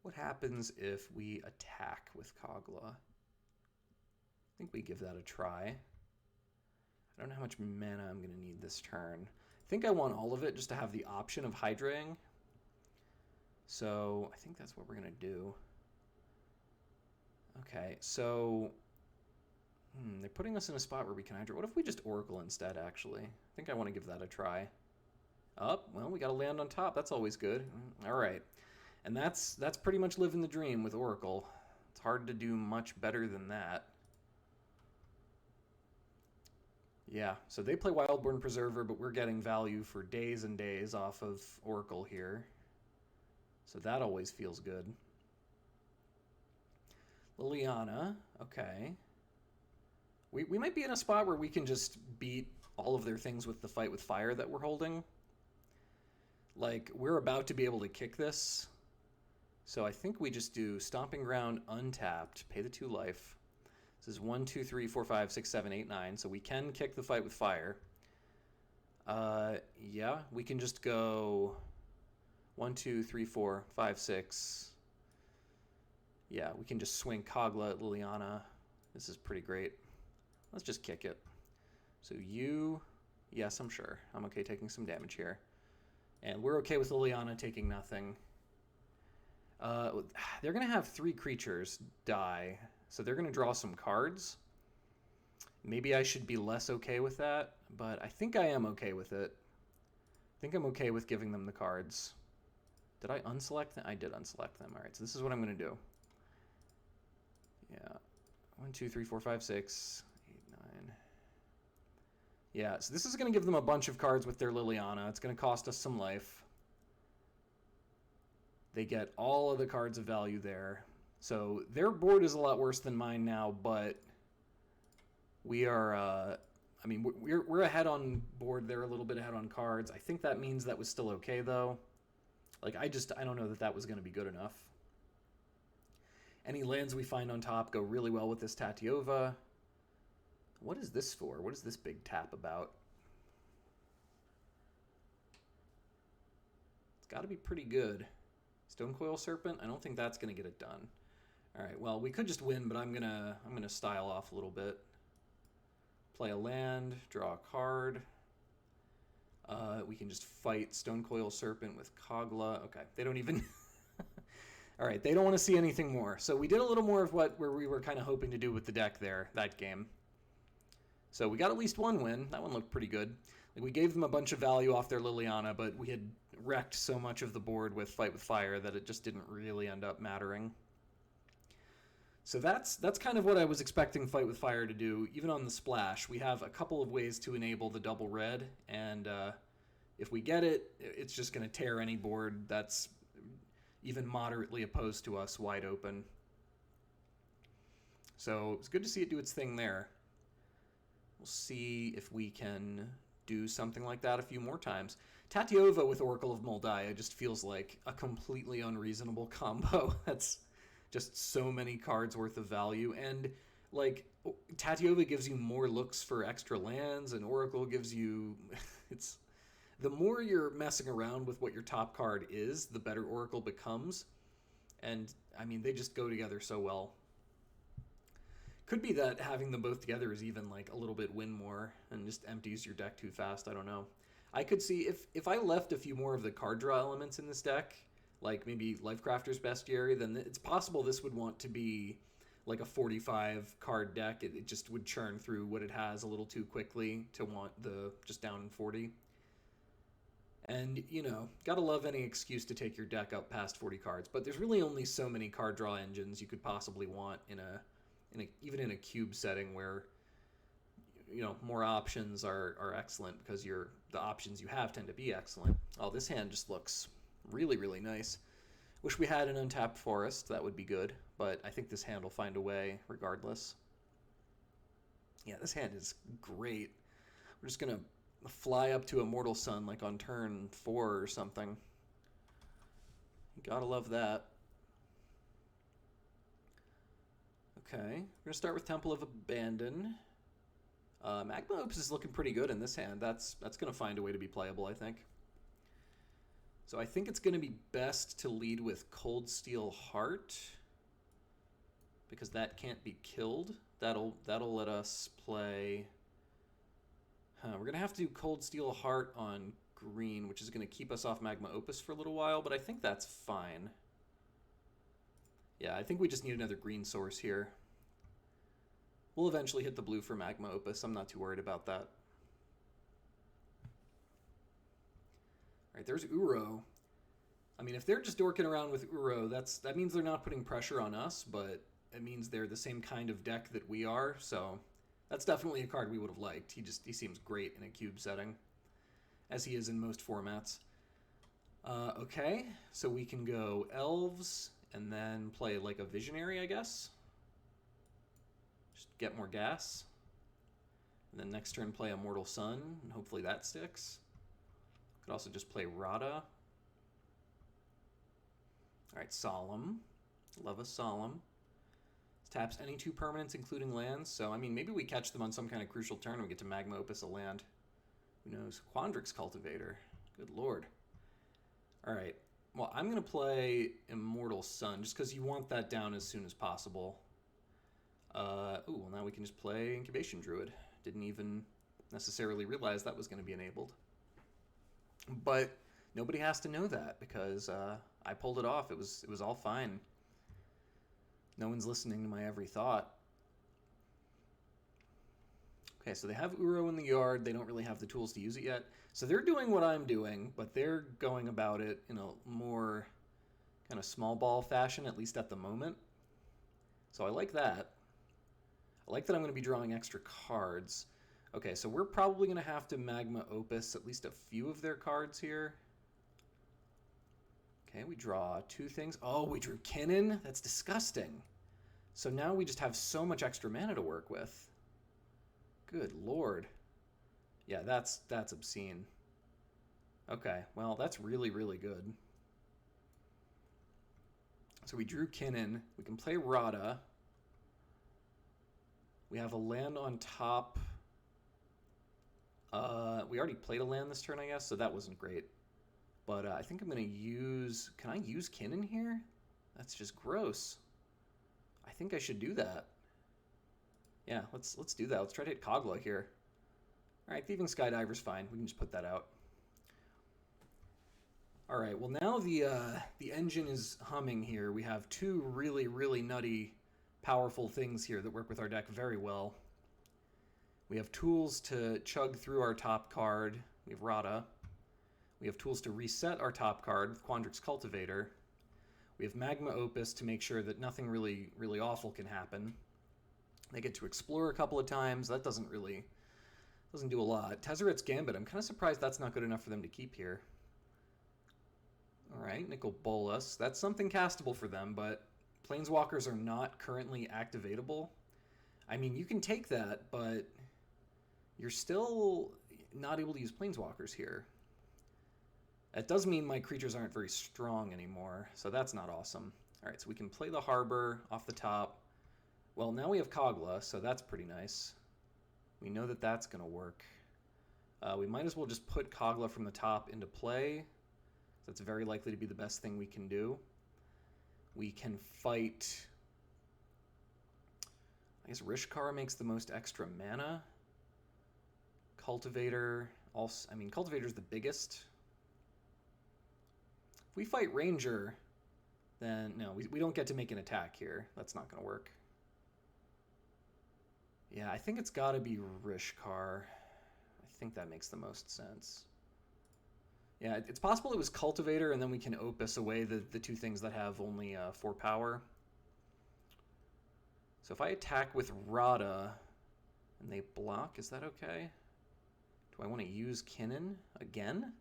Speaker 1: What happens if we attack with Kogla? I think we give that a try. I don't know how much mana I'm going to need this turn. I think I want all of it just to have the option of Hydraing. So I think that's what we're going to do. Okay, so they're putting us in a spot where we can Hydra. What if we just Oracle instead, actually? I think I want to give that a try. Well, we got to land on top. That's always good. All right. And that's pretty much living the dream with Oracle. It's hard to do much better than that. Yeah, so they play Wildborn Preserver, but we're getting value for days and days off of Oracle here. So that always feels good. Liliana, okay. We might be in a spot where we can just beat all of their things with the Fight with Fire that we're holding. Like, we're about to be able to kick this. So I think we just do Stomping Ground untapped, pay the 2 life. This is 1, 2, 3, 4, 5, 6, 7, 8, 9. So we can kick the Fight with Fire. Yeah, we can just go 1, 2, 3, 4, 5, 6. Yeah, we can just swing Kogla at Liliana. This is pretty great. Let's just kick it. So you, yes, I'm sure. I'm okay taking some damage here. And we're okay with Liliana taking nothing. They're going to have 3 creatures die. So they're going to draw some cards. Maybe I should be less okay with that, but I think I am okay with it. I think I'm okay with giving them the cards. Did I unselect them? I did unselect them. All right, so this is what I'm going to do. Yeah. 1, 2, 3, 4, 5, 6, 8, 9. Yeah, so this is going to give them a bunch of cards with their Liliana. It's going to cost us some life. They get all of the cards of value there. So their board is a lot worse than mine now, but we are, I mean, we're ahead on board. They're a little bit ahead on cards. I think that means that was still okay, though. Like, I don't know that that was going to be good enough. Any lands we find on top go really well with this Tatiova. What is this for? What is this big tap about? It's got to be pretty good. Stonecoil Serpent? I don't think that's going to get it done. All right, well, we could just win, but I'm gonna style off a little bit. Play a land, draw a card. We can just fight Stonecoil Serpent with Kogla. Okay, they don't even... All right, they don't want to see anything more. So we did a little more of where we were kind of hoping to do with the deck there, that game. So we got at least one win. That one looked pretty good. Like, we gave them a bunch of value off their Liliana, but we had wrecked so much of the board with Fight with Fire that it just didn't really end up mattering. So that's kind of what I was expecting Fight with Fire to do. Even on the splash, we have a couple of ways to enable the double red, and if we get it, it's just going to tear any board that's even moderately opposed to us wide open. So it's good to see it do its thing there. We'll see if we can do something like that a few more times. Tatiova with Oracle of Moldiah just feels like a completely unreasonable combo. That's just so many cards worth of value. And, like, Tatiova gives you more looks for extra lands, and Oracle gives you... it's the more you're messing around with what your top card is, the better Oracle becomes. And, I mean, they just go together so well. Could be that having them both together is even, like, a little bit win more and just empties your deck too fast. I don't know. I could see if I left a few more of the card draw elements in this deck, like maybe Lifecrafter's Bestiary, then it's possible this would want to be like a 45 card deck. It just would churn through what it has a little too quickly to want the just down 40. And, you know, gotta love any excuse to take your deck up past 40 cards, but there's really only so many card draw engines you could possibly want even in a cube setting where, you know, more options are excellent because the options you have tend to be excellent. Oh, this hand just looks really, really nice. Wish we had an untapped forest, that would be good, but I think this hand will find a way regardless. Yeah, this hand is great. We're just gonna fly up to Immortal Sun like on turn 4 or something. You gotta love that. Okay, we're gonna start with Temple of Abandon. Magma Opus is looking pretty good in this hand. That's gonna find a way to be playable, I think. So I think it's gonna be best to lead with Cold Steel Heart because that can't be killed. That'll let us play. We're gonna have to do Cold Steel Heart on green, which is gonna keep us off Magma Opus for a little while, but I think that's fine. Yeah, I think we just need another green source here. We'll eventually hit the blue for Magma Opus. I'm not too worried about that. All right, there's Uro. I mean, if they're just dorking around with Uro, that means they're not putting pressure on us, but it means they're the same kind of deck that we are, so that's definitely a card we would have liked. He seems great in a cube setting, as he is in most formats. Okay, so we can go Elves and then play like a Visionary, I guess. Just get more gas. And then next turn play Immortal Sun, and hopefully that sticks. Could also just play Rada. Alright, Solemn. Love a Solemn. Taps any 2 permanents, including lands. So, I mean, maybe we catch them on some kind of crucial turn and we get to Magma Opus a land. Who knows? Quandrix Cultivator. Good lord. Alright. Well, I'm going to play Immortal Sun, just because you want that down as soon as possible. Ooh, well, now we can just play Incubation Druid. Didn't even necessarily realize that was going to be enabled. But nobody has to know that, because I pulled it off. It was all fine. No one's listening to my every thought. Okay, so they have Uro in the yard. They don't really have the tools to use it yet. So they're doing what I'm doing, but they're going about it in a more kind of small ball fashion, at least at the moment. So I like that. I like that I'm going to be drawing extra cards. Okay, so we're probably going to have to Magma Opus at least a few of their cards here. Okay, we draw 2 things. Oh, we drew Kinnan? That's disgusting. So now we just have so much extra mana to work with. Good lord. Yeah, that's obscene. Okay, well, that's really, really good. So we drew Kinnan. We can play Rada. We have a land on top. We already played a land this turn, I guess, so that wasn't great. But I think I'm going to use... Can I use Kinnan here? That's just gross. I think I should do that. Yeah, let's do that. Let's try to hit Kogla here. All right, Thieving Skydiver's fine. We can just put that out. All right, well, now the engine is humming here. We have 2 really, really nutty, powerful things here that work with our deck very well. We have tools to chug through our top card. We have Rada. We have tools to reset our top card with Quandrix Cultivator. We have Magma Opus to make sure that nothing really, really awful can happen. They get to explore a couple of times. That doesn't do a lot. Tezzeret's Gambit, I'm kind of surprised that's not good enough for them to keep here. All right, Nicol Bolas. That's something castable for them, but Planeswalkers are not currently activatable. I mean, you can take that, but you're still not able to use Planeswalkers here. That does mean my creatures aren't very strong anymore, so that's not awesome. All right, so we can play the Harbor off the top. Well, now we have Kogla, so that's pretty nice. We know that that's going to work. We might as well just put Kogla from the top into play. That's very likely to be the best thing we can do. We can fight... I guess Rishkar makes the most extra mana. Cultivator... also, I mean, Cultivator's the biggest. If we fight Ranger, then... No, we don't get to make an attack here. That's not going to work. Yeah, I think it's got to be Rishkar. I think that makes the most sense. Yeah, it's possible it was Cultivator, and then we can Opus away the two things that have only 4 power. So if I attack with Rada and they block, is that okay? Do I want to use Kinnan again?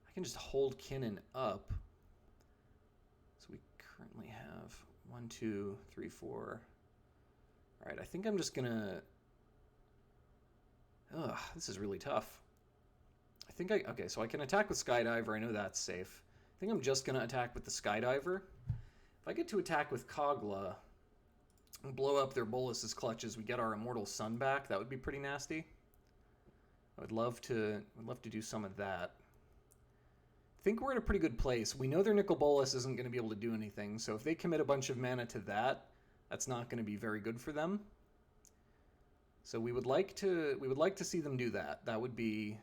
Speaker 1: I can just hold Kinnan up. So we currently have 1, 2, 3, 4. All right, I think I'm just gonna... Ugh, this is really tough. Okay, so I can attack with Skydiver. I know that's safe. I think I'm just gonna attack with the Skydiver. If I get to attack with Kogla and blow up their Bolus's clutches, we get our Immortal Sun back. That would be pretty nasty. I would love to do some of that. I think we're in a pretty good place. We know their Nicol Bolas isn't going to be able to do anything, so if they commit a bunch of mana to that, that's not going to be very good for them. So we would like to see them do that. That would be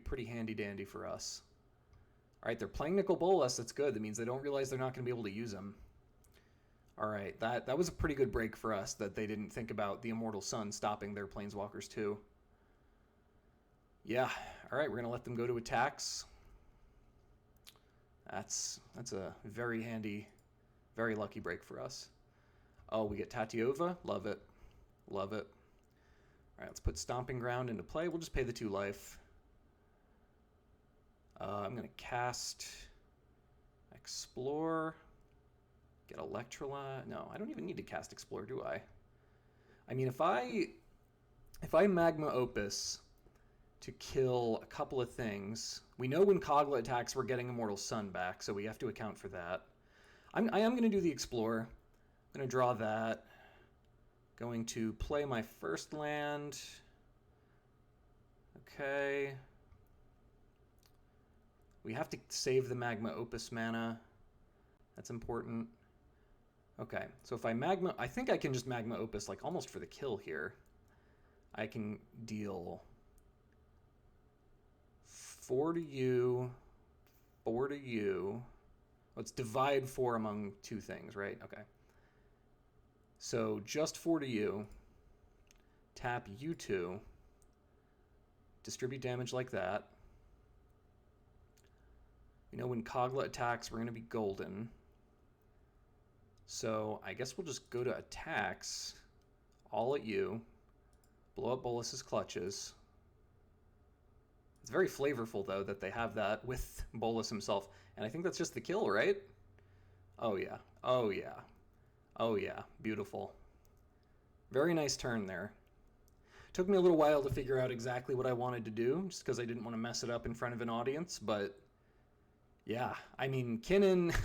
Speaker 1: pretty handy dandy for us. All right, they're playing Nicol Bolas. That's good. That means they don't realize they're not going to be able to use him. All right, that was a pretty good break for us that they didn't think about the Immortal Sun stopping their Planeswalkers too. Yeah, all right, we're going to let them go to attacks. That's a very handy, very lucky break for us. Oh, we get Tatiova. Love it. Love it. All right, let's put Stomping Ground into play. We'll just pay the 2 life. I'm going to cast Explore. Get Electrolyte. No, I don't even need to cast Explore, do I? I mean, if I Magma Opus to kill a couple of things, we know when Kogla attacks, we're getting Immortal Sun back, so we have to account for that. I am going to do the Explore. I'm going to draw that. Going to play my first land. Okay. We have to save the Magma Opus mana. That's important. Okay, so if I think I can just Magma Opus like almost for the kill here. I can deal 4 to you, 4 to you. Let's divide 4 among 2 things, right? Okay. So just 4 to you. Tap you 2. Distribute damage like that. You know when Kogla attacks, we're going to be golden. So I guess we'll just go to attacks, all at you, blow up Bolus's clutches. It's very flavorful, though, that they have that with Bolus himself. And I think that's just the kill, right? Oh, yeah. Oh, yeah. Oh, yeah. Beautiful. Very nice turn there. Took me a little while to figure out exactly what I wanted to do, just because I didn't want to mess it up in front of an audience, but yeah, I mean, Kinnan...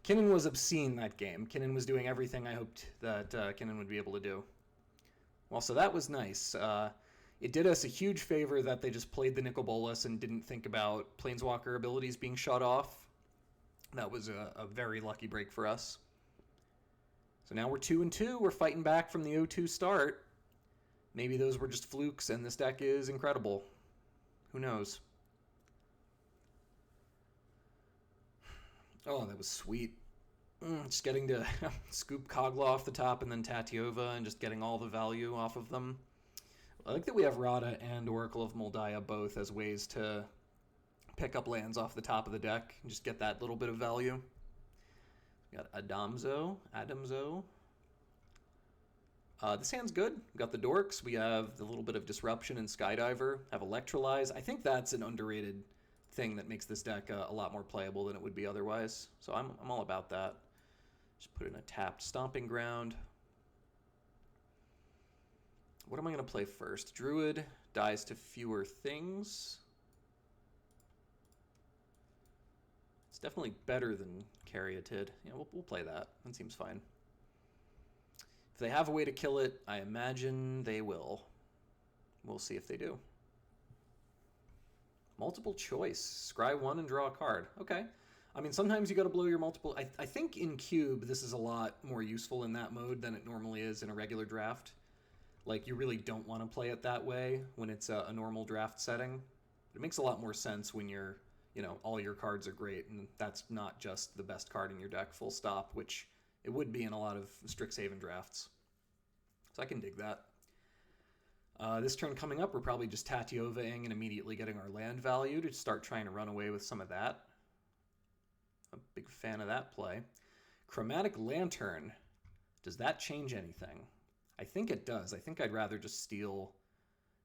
Speaker 1: Kinnan was obscene that game. Kinnan was doing everything I hoped that Kinnan would be able to do. Well, so that was nice. It did us a huge favor that they just played the Nicol Bolas and didn't think about Planeswalker abilities being shut off. That was a very lucky break for us. So now we're 2-2. We're fighting back from the 0-2 start. Maybe those were just flukes and this deck is incredible. Who knows? Oh, that was sweet. Just getting to scoop Kogla off the top and then Tatiova and just getting all the value off of them. I like that we have Rada and Oracle of Moldiah both as ways to pick up lands off the top of the deck and just get that little bit of value. We got Adamso. This hand's good. We got the Dorks. We have the little bit of Disruption and Skydiver. Have Electrolyze. I think that's an underrated thing that makes this deck a lot more playable than it would be otherwise. So I'm all about that. Just put in a tapped Stomping Ground. What am I going to play first? Druid dies to fewer things. It's definitely better than Caryatid. Yeah, we'll play that. That seems fine. If they have a way to kill it, I imagine they will. We'll see if they do. Multiple choice. Scry 1 and draw a card. Okay. I mean, sometimes you got to blow your multiple. I think in Cube, this is a lot more useful in that mode than it normally is in a regular draft. Like, you really don't want to play it that way when it's a normal draft setting. It makes a lot more sense when you're, all your cards are great, and that's not just the best card in your deck, full stop, which it would be in a lot of Strixhaven drafts. So I can dig that. This turn coming up, we're probably just Tatiovaing and immediately getting our land value to start trying to run away with some of that. A big fan of that play. Chromatic Lantern. Does that change anything? I think it does. I think I'd rather just steal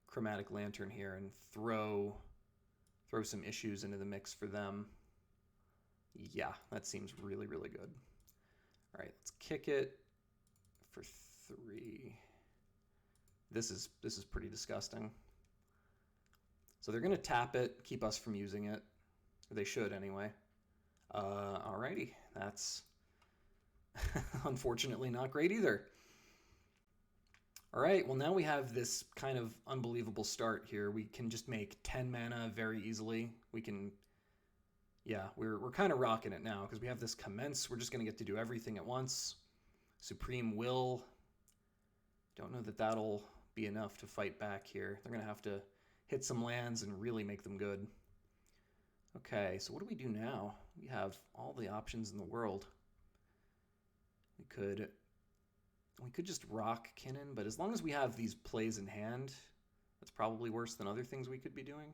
Speaker 1: Chromatic Lantern here and throw some issues into the mix for them. Yeah, that seems really, really good. All right, let's kick it for 3. This is pretty disgusting. So they're going to tap it, keep us from using it. Or they should anyway. Alrighty, that's unfortunately not great either. All right, well now we have this kind of unbelievable start here. We can just make 10 mana very easily. We can, yeah, we're kind of rocking it now because we have this Commence. We're just going to get to do everything at once. Supreme Will. Don't know that that'll be enough to fight back here. They're going to have to hit some lands and really make them good. Okay, so what do we do now? We have all the options in the world. We could just rock Kinnan, but as long as we have these plays in hand, that's probably worse than other things we could be doing.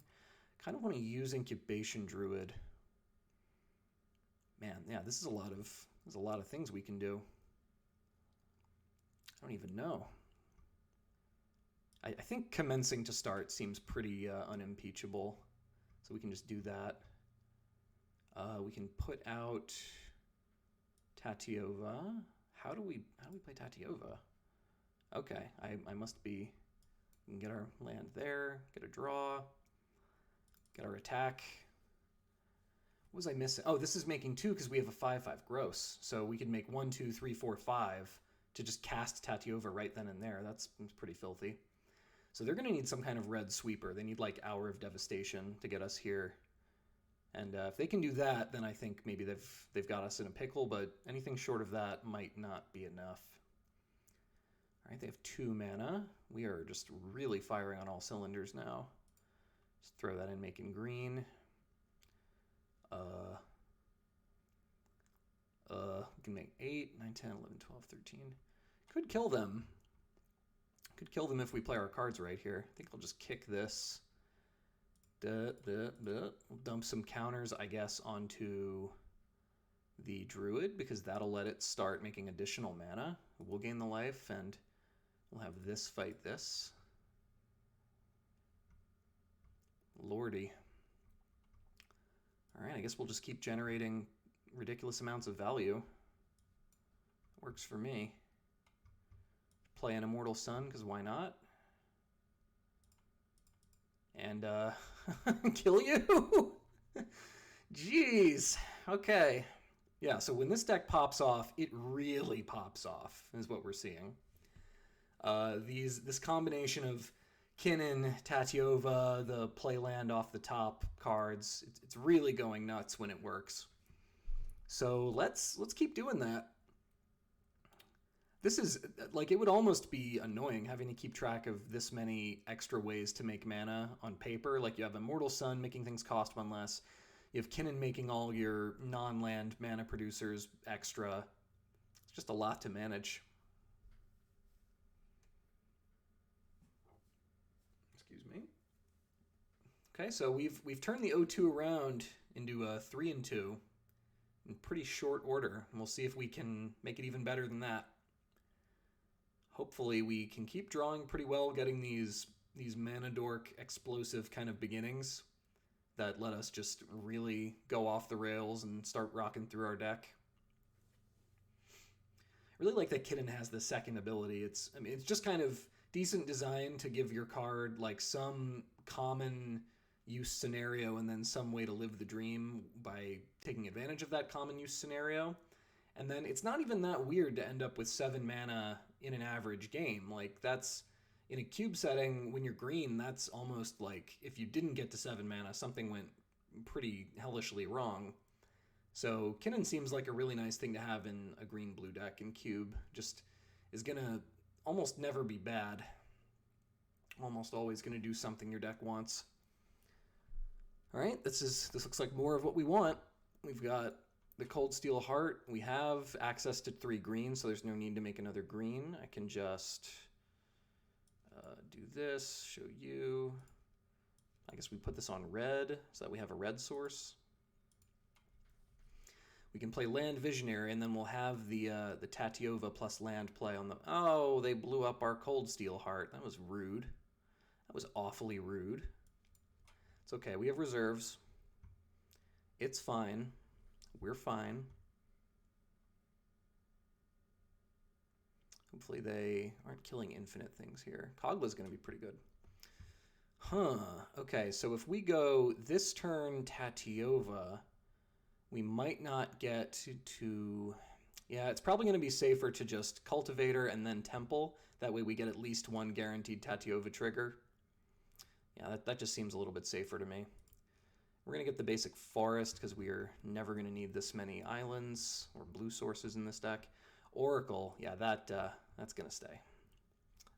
Speaker 1: Kind of want to use Incubation Druid. Man, yeah, there's a lot of things we can do. I don't even know. I think commencing to start seems pretty unimpeachable, so we can just do that. We can put out Tatiova. How do we play Tatiova? Okay, I must be. We can get our land there, get a draw, get our attack. What was I missing? Oh, this is making 2 because we have a 5/5 gross, so we could make 1, 2, 3, 4, 5 to just cast Tatiova right then and there. That's pretty filthy. So they're going to need some kind of red sweeper. They need like Hour of Devastation to get us here. And if they can do that, then I think maybe they've got us in a pickle, but anything short of that might not be enough. All right, they have 2 mana. We are just really firing on all cylinders now. Just throw that in, making green. We can make 8, 9, 10, 11, 12, 13. Could kill them. Could kill them if we play our cards right here. I think I'll just kick this. We'll dump some counters, I guess, onto the Druid, because that'll let it start making additional mana. We'll gain the life, and we'll have this fight this. Lordy. All right, I guess we'll just keep generating ridiculous amounts of value. Works for me. Play an Immortal Sun, because why not? And kill you? Jeez. Okay. Yeah, so when this deck pops off, it really pops off, is what we're seeing. This combination of Kinnan, Tatiova, the play land off the top cards, it's really going nuts when it works. So let's keep doing that. This is, like, it would almost be annoying having to keep track of this many extra ways to make mana on paper. Like, you have Immortal Sun making things cost 1 less. You have Kinnan making all your non-land mana producers extra. It's just a lot to manage. Excuse me. Okay, so we've turned the 0-2 around into a 3-2 in pretty short order. And we'll see if we can make it even better than that. Hopefully we can keep drawing pretty well, getting these mana dork explosive kind of beginnings that let us just really go off the rails and start rocking through our deck. I really like that Kinnan has the second ability. It's just kind of decent design to give your card like some common use scenario and then some way to live the dream by taking advantage of that common use scenario. And then it's not even that weird to end up with 7 mana in an average game. Like, that's, in a cube setting, when you're green, that's almost like if you didn't get to 7 mana, something went pretty hellishly wrong. So Kinnan seems like a really nice thing to have in a green-blue deck in cube. Just is going to almost never be bad. Almost always going to do something your deck wants. All right, this looks like more of what we want. We've got the Cold Steel Heart. We have access to 3 green, so there's no need to make another green. I can just Do this, show you. I guess we put this on red so that we have a red source. We can play Land Visionary, and then we'll have the Tatyova plus land play on the... Oh, they blew up our Cold Steel Heart. That was rude. That was awfully rude. It's okay. We have reserves. It's fine. We're fine. Hopefully they aren't killing infinite things here. Kogla's going to be pretty good. Huh. Okay, so if we go this turn Tatyova... we might not get to... Yeah, it's probably going to be safer to just Cultivator and then Temple. That way we get at least one guaranteed Tatyova trigger. Yeah, that just seems a little bit safer to me. We're going to get the basic Forest because we are never going to need this many islands or blue sources in this deck. Oracle, yeah, that's going to stay.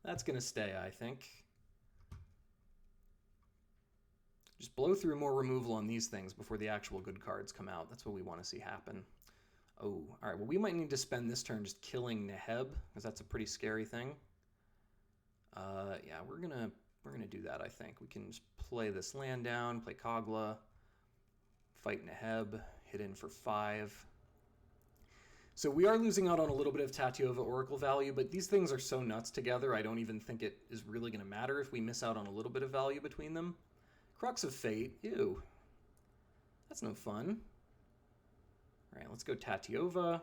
Speaker 1: That's going to stay, I think. Just blow through more removal on these things before the actual good cards come out. That's what we want to see happen. Oh, all right. Well, we might need to spend this turn just killing Neheb, because that's a pretty scary thing. Yeah, we're gonna do that, I think. We can just play this land down, play Kogla, fight Neheb, hit in for 5. So we are losing out on a little bit of Tatyova Oracle value, but these things are so nuts together, I don't even think it is really going to matter if we miss out on a little bit of value between them. Crux of Fate, ew. That's no fun. All right, let's go Tatyova.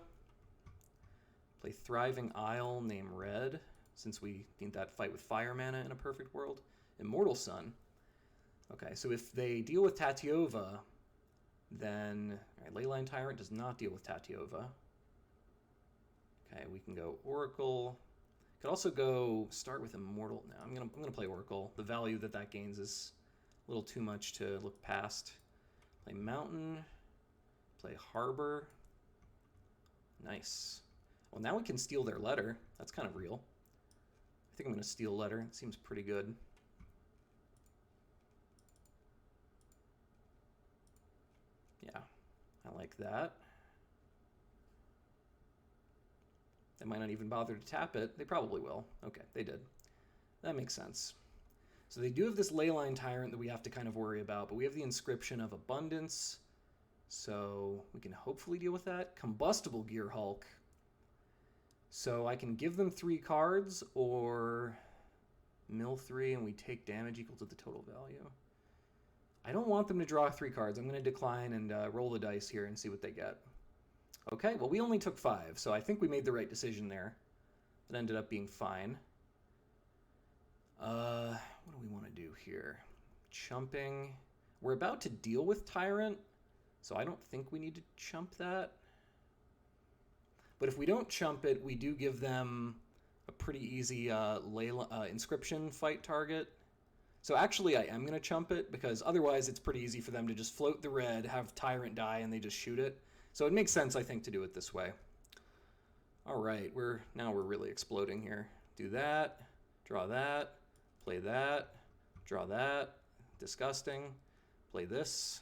Speaker 1: Play Thriving Isle, name Red, since we need that fight with Fire Mana in a perfect world. Immortal Sun. Okay, so if they deal with Tatyova, then... All right, Leyline Tyrant does not deal with Tatyova. Okay, we can go Oracle. Could also go start with Immortal. No, I'm gonna play Oracle. The value that gains is a little too much to look past. Play Mountain. Play Harbor. Nice. Well, now we can steal their letter. That's kind of real. I think I'm gonna steal letter. It seems pretty good. Yeah, I like that. They might not even bother to tap it. They probably will. Okay, they did. That makes sense. So they do have this Leyline Tyrant that we have to kind of worry about, but we have the Inscription of Abundance, so we can hopefully deal with that. Combustible Gear Hulk. So I can give them 3 cards, or mill 3, and we take damage equal to the total value. I don't want them to draw 3 cards. I'm going to decline and roll the dice here and see what they get. Okay, well, we only took 5, so I think we made the right decision there. It ended up being fine. What do we want to do here? Chumping. We're about to deal with Tyrant, so I don't think we need to chump that. But if we don't chump it, we do give them a pretty easy Inscription fight target. So actually, I am going to chump it, because otherwise it's pretty easy for them to just float the red, have Tyrant die, and they just shoot it. So it makes sense, I think, to do it this way. All right, now we're really exploding here. Do that, draw that, play that, draw that. Disgusting. Play this.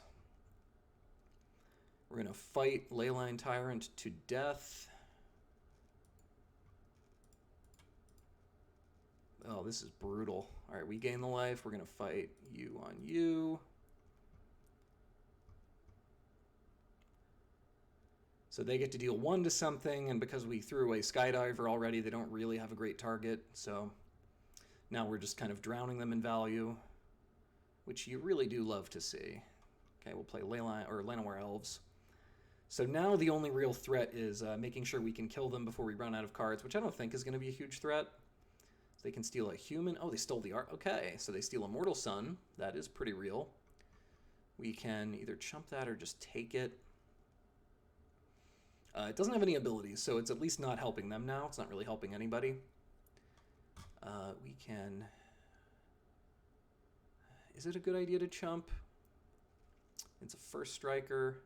Speaker 1: We're going to fight Leyline Tyrant to death. Oh, this is brutal. All right, we gain the life. We're going to fight you on you. So they get to deal 1 to something, and because we threw away Skydiver already, they don't really have a great target. So now we're just kind of drowning them in value, which you really do love to see. Okay, we'll play Leyline or Llanowar Elves. So now the only real threat is making sure we can kill them before we run out of cards, which I don't think is going to be a huge threat. So they can steal a human. Oh, they stole the art. Okay, so they steal Immortal Sun. That is pretty real. We can either chump that or just take it. It doesn't have any abilities, so it's at least not helping them now. It's not really helping anybody. We can... Is it a good idea to chump? It's a first striker.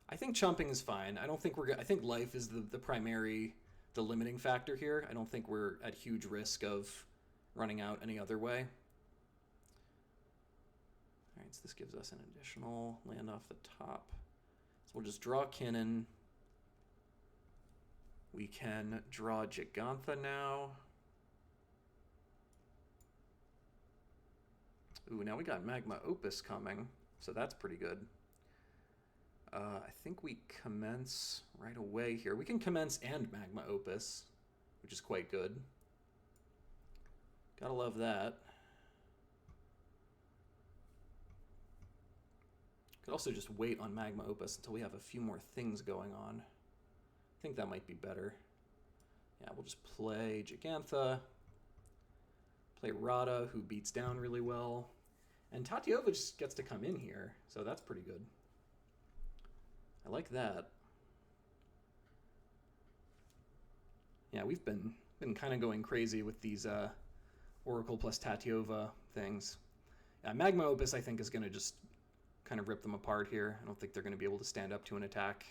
Speaker 1: I think chumping is fine. I don't think I think life is the primary, the limiting factor here. I don't think we're at huge risk of running out any other way. All right, so this gives us an additional land off the top. So we'll just draw Kinnan. We can draw Gigantha now. Ooh, now we got Magma Opus coming, so that's pretty good. I think we commence right away here. We can commence and Magma Opus, which is quite good. Gotta love that. Could also just wait on Magma Opus until we have a few more things going on. I think that might be better. Yeah, we'll just play Gigantha, play Rada, who beats down really well, and Tatiova just gets to come in here, so that's pretty good. I like that. Yeah, we've been kind of going crazy with these Oracle plus Tatiova things. Magma Opus, I think, is going to just kind of rip them apart here. I don't think they're going to be able to stand up to an attack.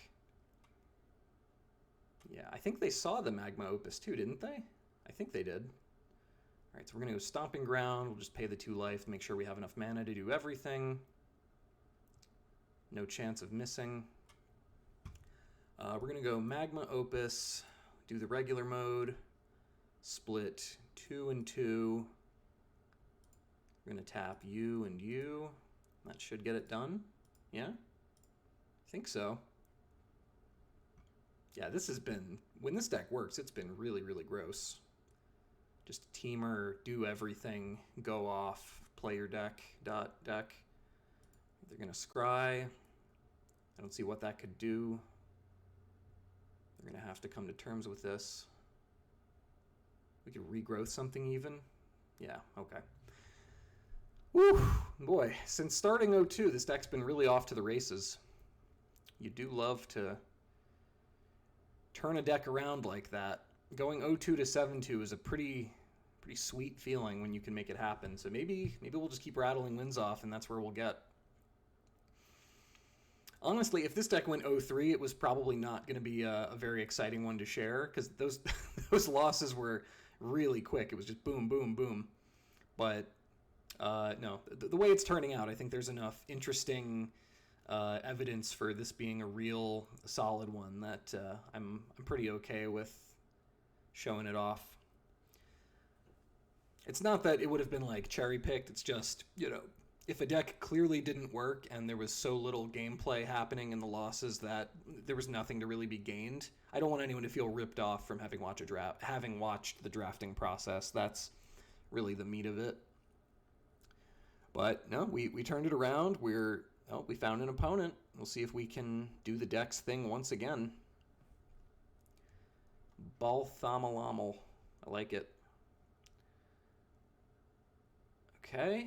Speaker 1: Yeah, I think they saw the Magma Opus too, didn't they? I think they did. All right, so we're going to go Stomping Ground. We'll just pay the 2 life, make sure we have enough mana to do everything. No chance of missing. We're going to go Magma Opus, do the regular mode, split 2 and 2. We're going to tap you and you. That should get it done. Yeah? I think so. Yeah, this has been, when this deck works, it's been really, really gross. Just teamer, do everything, go off, play your deck, deck. They're going to scry. I don't see what that could do. They're going to have to come to terms with this. We could regrowth something even. Yeah, okay. Woo, boy, since starting 0-2, this deck's been really off to the races. You do love to turn a deck around like that. Going 0-2 to 7-2 is a pretty sweet feeling when you can make it happen. So maybe we'll just keep rattling wins off, and that's where we'll get. Honestly, if this deck went 0-3, it was probably not going to be a very exciting one to share, because those those losses were really quick. It was just boom, boom, boom. But no, the way it's turning out, I think there's enough interesting evidence for this being a real solid one that I'm pretty okay with showing it off. It's not that it would have been like cherry picked. It's just, you know, if a deck clearly didn't work and there was so little gameplay happening in the losses that there was nothing to really be gained, I don't want anyone to feel ripped off from having watched the drafting process. That's really the meat of it. But no, we turned it around. We found an opponent. We'll see if we can do the Dex thing once again. Balthamalamal. I like it. Okay.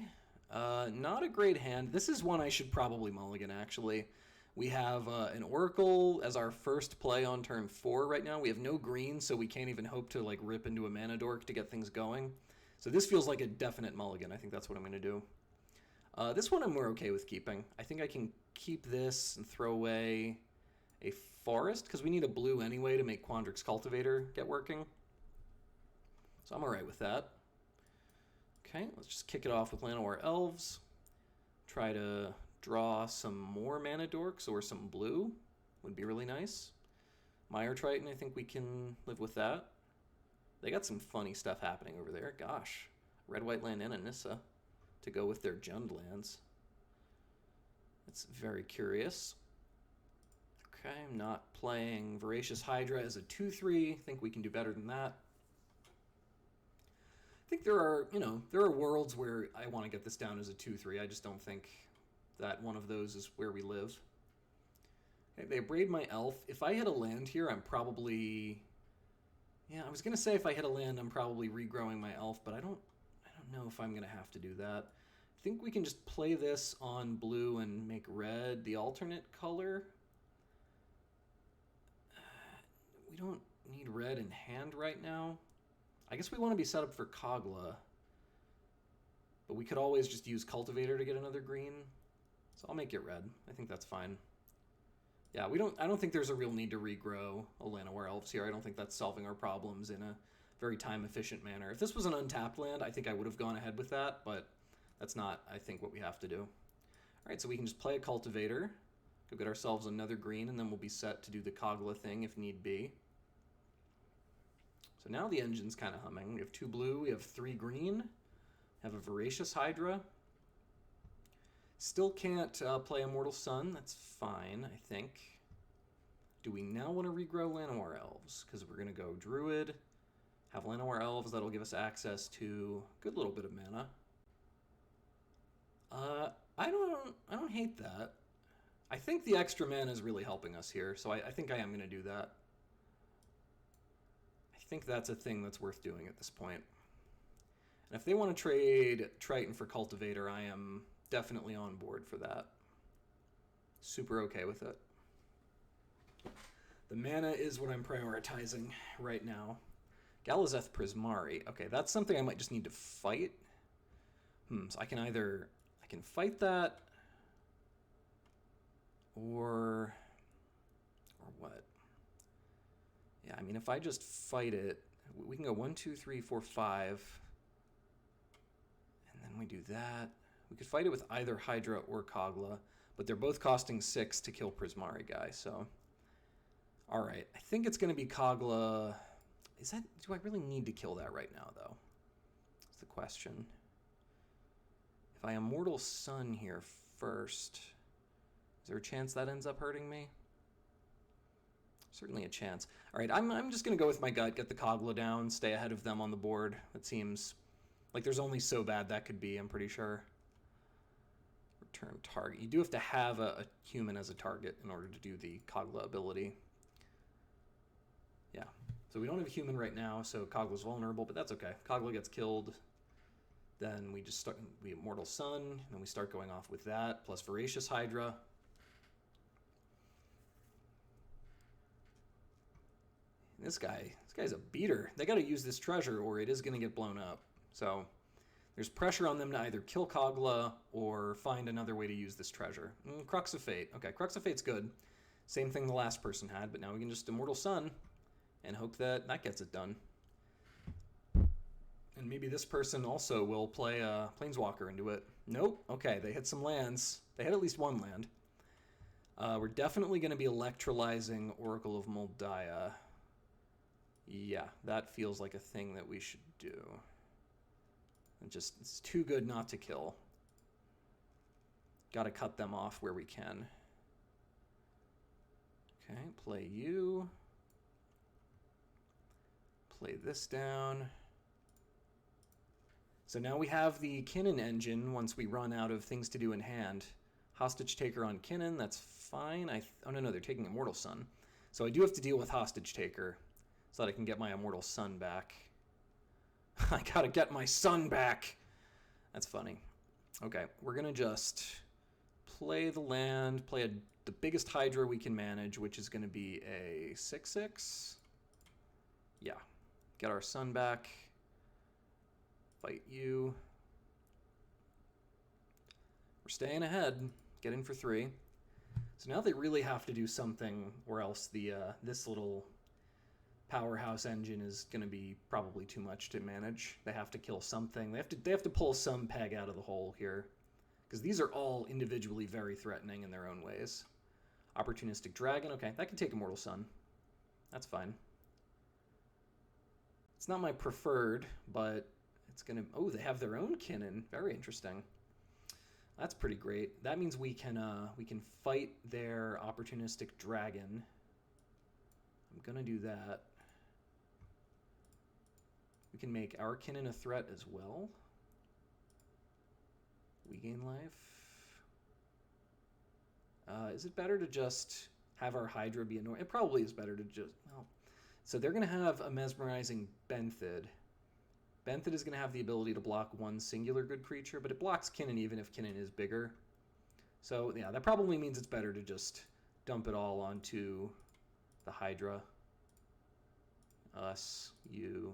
Speaker 1: Not a great hand. This is one I should probably mulligan, actually. We have an Oracle as our first play on turn 4 right now. We have no green, so we can't even hope to like rip into a mana dork to get things going. So this feels like a definite mulligan. I think that's what I'm going to do. This one I'm more okay with keeping. I think I can keep this and throw away a forest, because we need a blue anyway to make Quandrix Cultivator get working. So I'm alright with that. Okay, let's just kick it off with Llanowar Elves. Try to draw some more mana dorks or some blue. Would be really nice. Mire Triton, I think we can live with that. They got some funny stuff happening over there. Gosh. Red, White Land, and Anissa to go with their Jund lands. That's very curious. Okay, I'm not playing Voracious Hydra as a 2-3. I think we can do better than that. I think there are worlds where I want to get this down as a 2-3. I just don't think that one of those is where we live. Okay, they braid my elf. If I hit a land here, I'm probably... Yeah, I was going to say if I hit a land, I'm probably regrowing my elf, but I don't know if I'm going to have to do that. I think we can just play this on blue and make red the alternate color. We don't need red in hand right now. I guess we want to be set up for Kogla. But we could always just use Cultivator to get another green. So I'll make it red. I think that's fine. Yeah, I don't think there's a real need to regrow a Llanowar Elves here. I don't think that's solving our problems in a very time-efficient manner. If this was an untapped land, I think I would have gone ahead with that, but that's not, I think, what we have to do. All right, so we can just play a Cultivator, go get ourselves another green, and then we'll be set to do the Kogla thing if need be. So now the engine's kind of humming. We have 2 blue, we have 3 green, have a Voracious Hydra. Still can't play Immortal Sun. That's fine, I think. Do we now want to regrow Llanowar Elves? Because we're going to go Druid, have Llanowar Elves. That'll give us access to a good little bit of mana. I don't hate that. I think the extra mana is really helping us here, so I think I am going to do that. I think that's a thing that's worth doing at this point. And if they want to trade Triton for Cultivator, I am definitely on board for that. Super okay with it. The mana is what I'm prioritizing right now. Galazeth Prismari. Okay, that's something I might just need to fight. So I can fight that, or what? Yeah, I mean, if I just fight it, we can go 1, 2, 3, 4, 5, and then we do that. We could fight it with either Hydra or Kogla, but they're both costing 6 to kill Prismari guy, so. All right, I think it's going to be Kogla. Do I really need to kill that right now, though? That's the question. If I Immortal Sun here first, is there a chance that ends up hurting me? Certainly a chance. All right, I'm just going to go with my gut, get the Kogla down, stay ahead of them on the board. It seems like there's only so bad that could be, I'm pretty sure. Return target. You do have to have a human as a target in order to do the Kogla ability. Yeah, so we don't have a human right now, so Kogla's vulnerable, but that's okay. Kogla gets killed. Then we just we Immortal Sun, and then we start going off with that, plus Voracious Hydra. This guy's a beater. They got to use this treasure or it is going to get blown up. So there's pressure on them to either kill Kogla or find another way to use this treasure. Crux of Fate. Okay, Crux of Fate's good. Same thing the last person had, but now we can just Immortal Sun and hope that that gets it done. And maybe this person also will play a Planeswalker into it. Nope. Okay, they hit some lands. They hit at least one land. We're definitely going to be electrolyzing Oracle of Moldiah. Yeah, that feels like a thing that we should do. It's too good not to kill. Got to cut them off where we can. Okay, play you. Play this down. So now we have the Kinnan engine once we run out of things to do in hand. Hostage Taker on Kinnan, that's fine. Oh, no, they're taking Immortal Sun. So I do have to deal with Hostage Taker so that I can get my Immortal Sun back. I gotta get my sun back! That's funny. Okay, we're gonna just play the land, play the biggest Hydra we can manage, which is gonna be a 6/6. Yeah, get our sun back. Fight you. We're staying ahead. Get in for 3. So now they really have to do something, or else this little powerhouse engine is going to be probably too much to manage. They have to kill something. They have to pull some peg out of the hole here, because these are all individually very threatening in their own ways. Opportunistic Dragon. Okay, that can take Immortal Sun. That's fine. It's not my preferred, but it's gonna. Oh, they have their own Kinnan. Very interesting. That's pretty great. That means we can fight their Opportunistic Dragon. I'm gonna do that. We can make our Kinnan a threat as well. We gain life. Is it better to just have our Hydra be annoying? It probably is better to just. Well, so they're gonna have a Mesmerizing Benthid. Benthid is going to have the ability to block one singular good creature, but it blocks Kinnan even if Kinnan is bigger. So, yeah, that probably means it's better to just dump it all onto the Hydra. Us, you.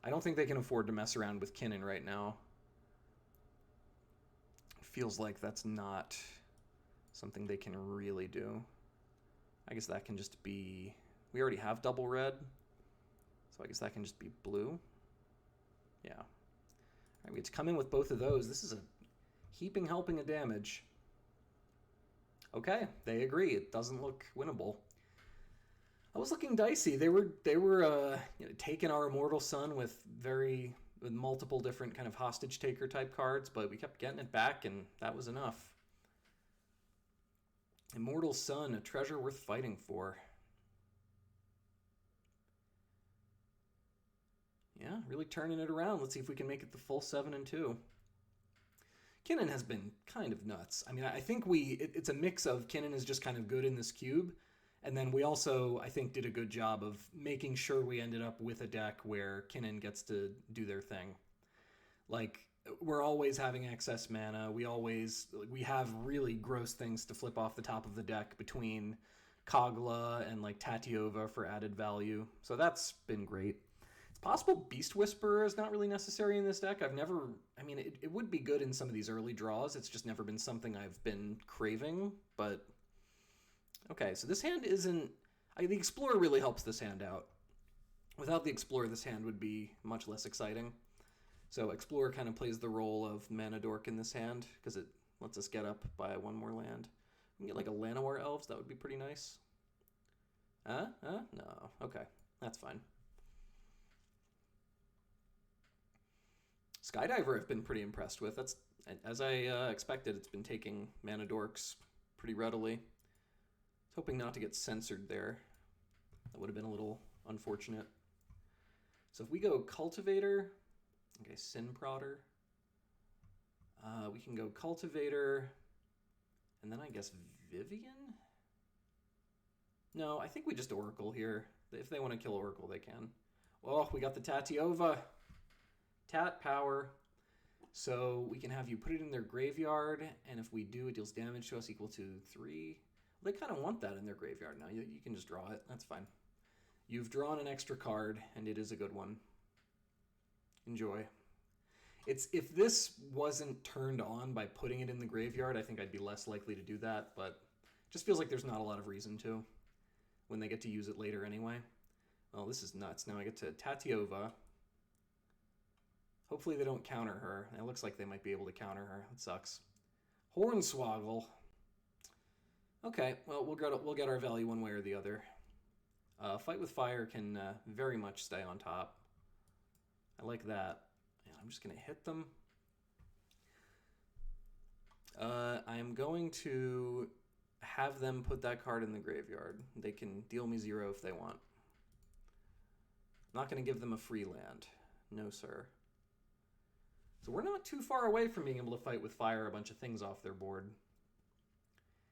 Speaker 1: I don't think they can afford to mess around with Kinnan right now. It feels like that's not something they can really do. I guess that can just be... We already have double red. So I guess that can just be blue. Yeah. All right, we have to come in with both of those. This is a heaping helping of damage. Okay, they agree. It doesn't look winnable. I was looking dicey. They were taking our Immortal Sun with very with multiple different kind of hostage taker type cards, but we kept getting it back, and that was enough. Immortal Sun, a treasure worth fighting for. Yeah, really turning it around. Let's see if we can make it the full 7-2. Kinnan has been kind of nuts. I mean, I think it's a mix of Kinnan is just kind of good in this cube, and then we also, I think, did a good job of making sure we ended up with a deck where Kinnan gets to do their thing. Like, we're always having excess mana. We have really gross things to flip off the top of the deck between Kogla and like Tatiova for added value. So that's been great. It's possible Beast Whisperer is not really necessary in this deck. It would be good in some of these early draws. It's just never been something I've been craving, but okay, so this hand isn't... the Explorer really helps this hand out. Without the Explorer, this hand would be much less exciting. So Explorer kind of plays the role of Mana Dork in this hand, because it lets us get up by one more land. We can get like a Llanowar Elves, that would be pretty nice. No, okay, that's fine. Skydiver I've been pretty impressed with. That's, as I expected, it's been taking Mana Dorks pretty readily. I was hoping not to get censored there. That would have been a little unfortunate. So if we go Cultivator, okay, Sin Prodder, we can go Cultivator, and then I guess Vivian? No, I think we just Oracle here. If they want to kill Oracle, they can. Oh, we got the Tatiova. Tat power. So we can have you put it in their graveyard, and if we do, it deals damage to us equal to 3. They kind of want that in their graveyard now. You can just draw it. That's fine. You've drawn an extra card, and it is a good one. Enjoy. If this wasn't turned on by putting it in the graveyard, I think I'd be less likely to do that, but it just feels like there's not a lot of reason to when they get to use it later anyway. Well, this is nuts. Now I get to Tatiova. Hopefully they don't counter her. It looks like they might be able to counter her. That sucks. Hornswoggle. Okay, well, we'll get our value one way or the other. Fight with Fire can very much stay on top. I like that. And I'm just going to hit them. I'm going to have them put that card in the graveyard. They can deal me 0 if they want. I'm not going to give them a free land. No, sir. So we're not too far away from being able to fight with fire a bunch of things off their board.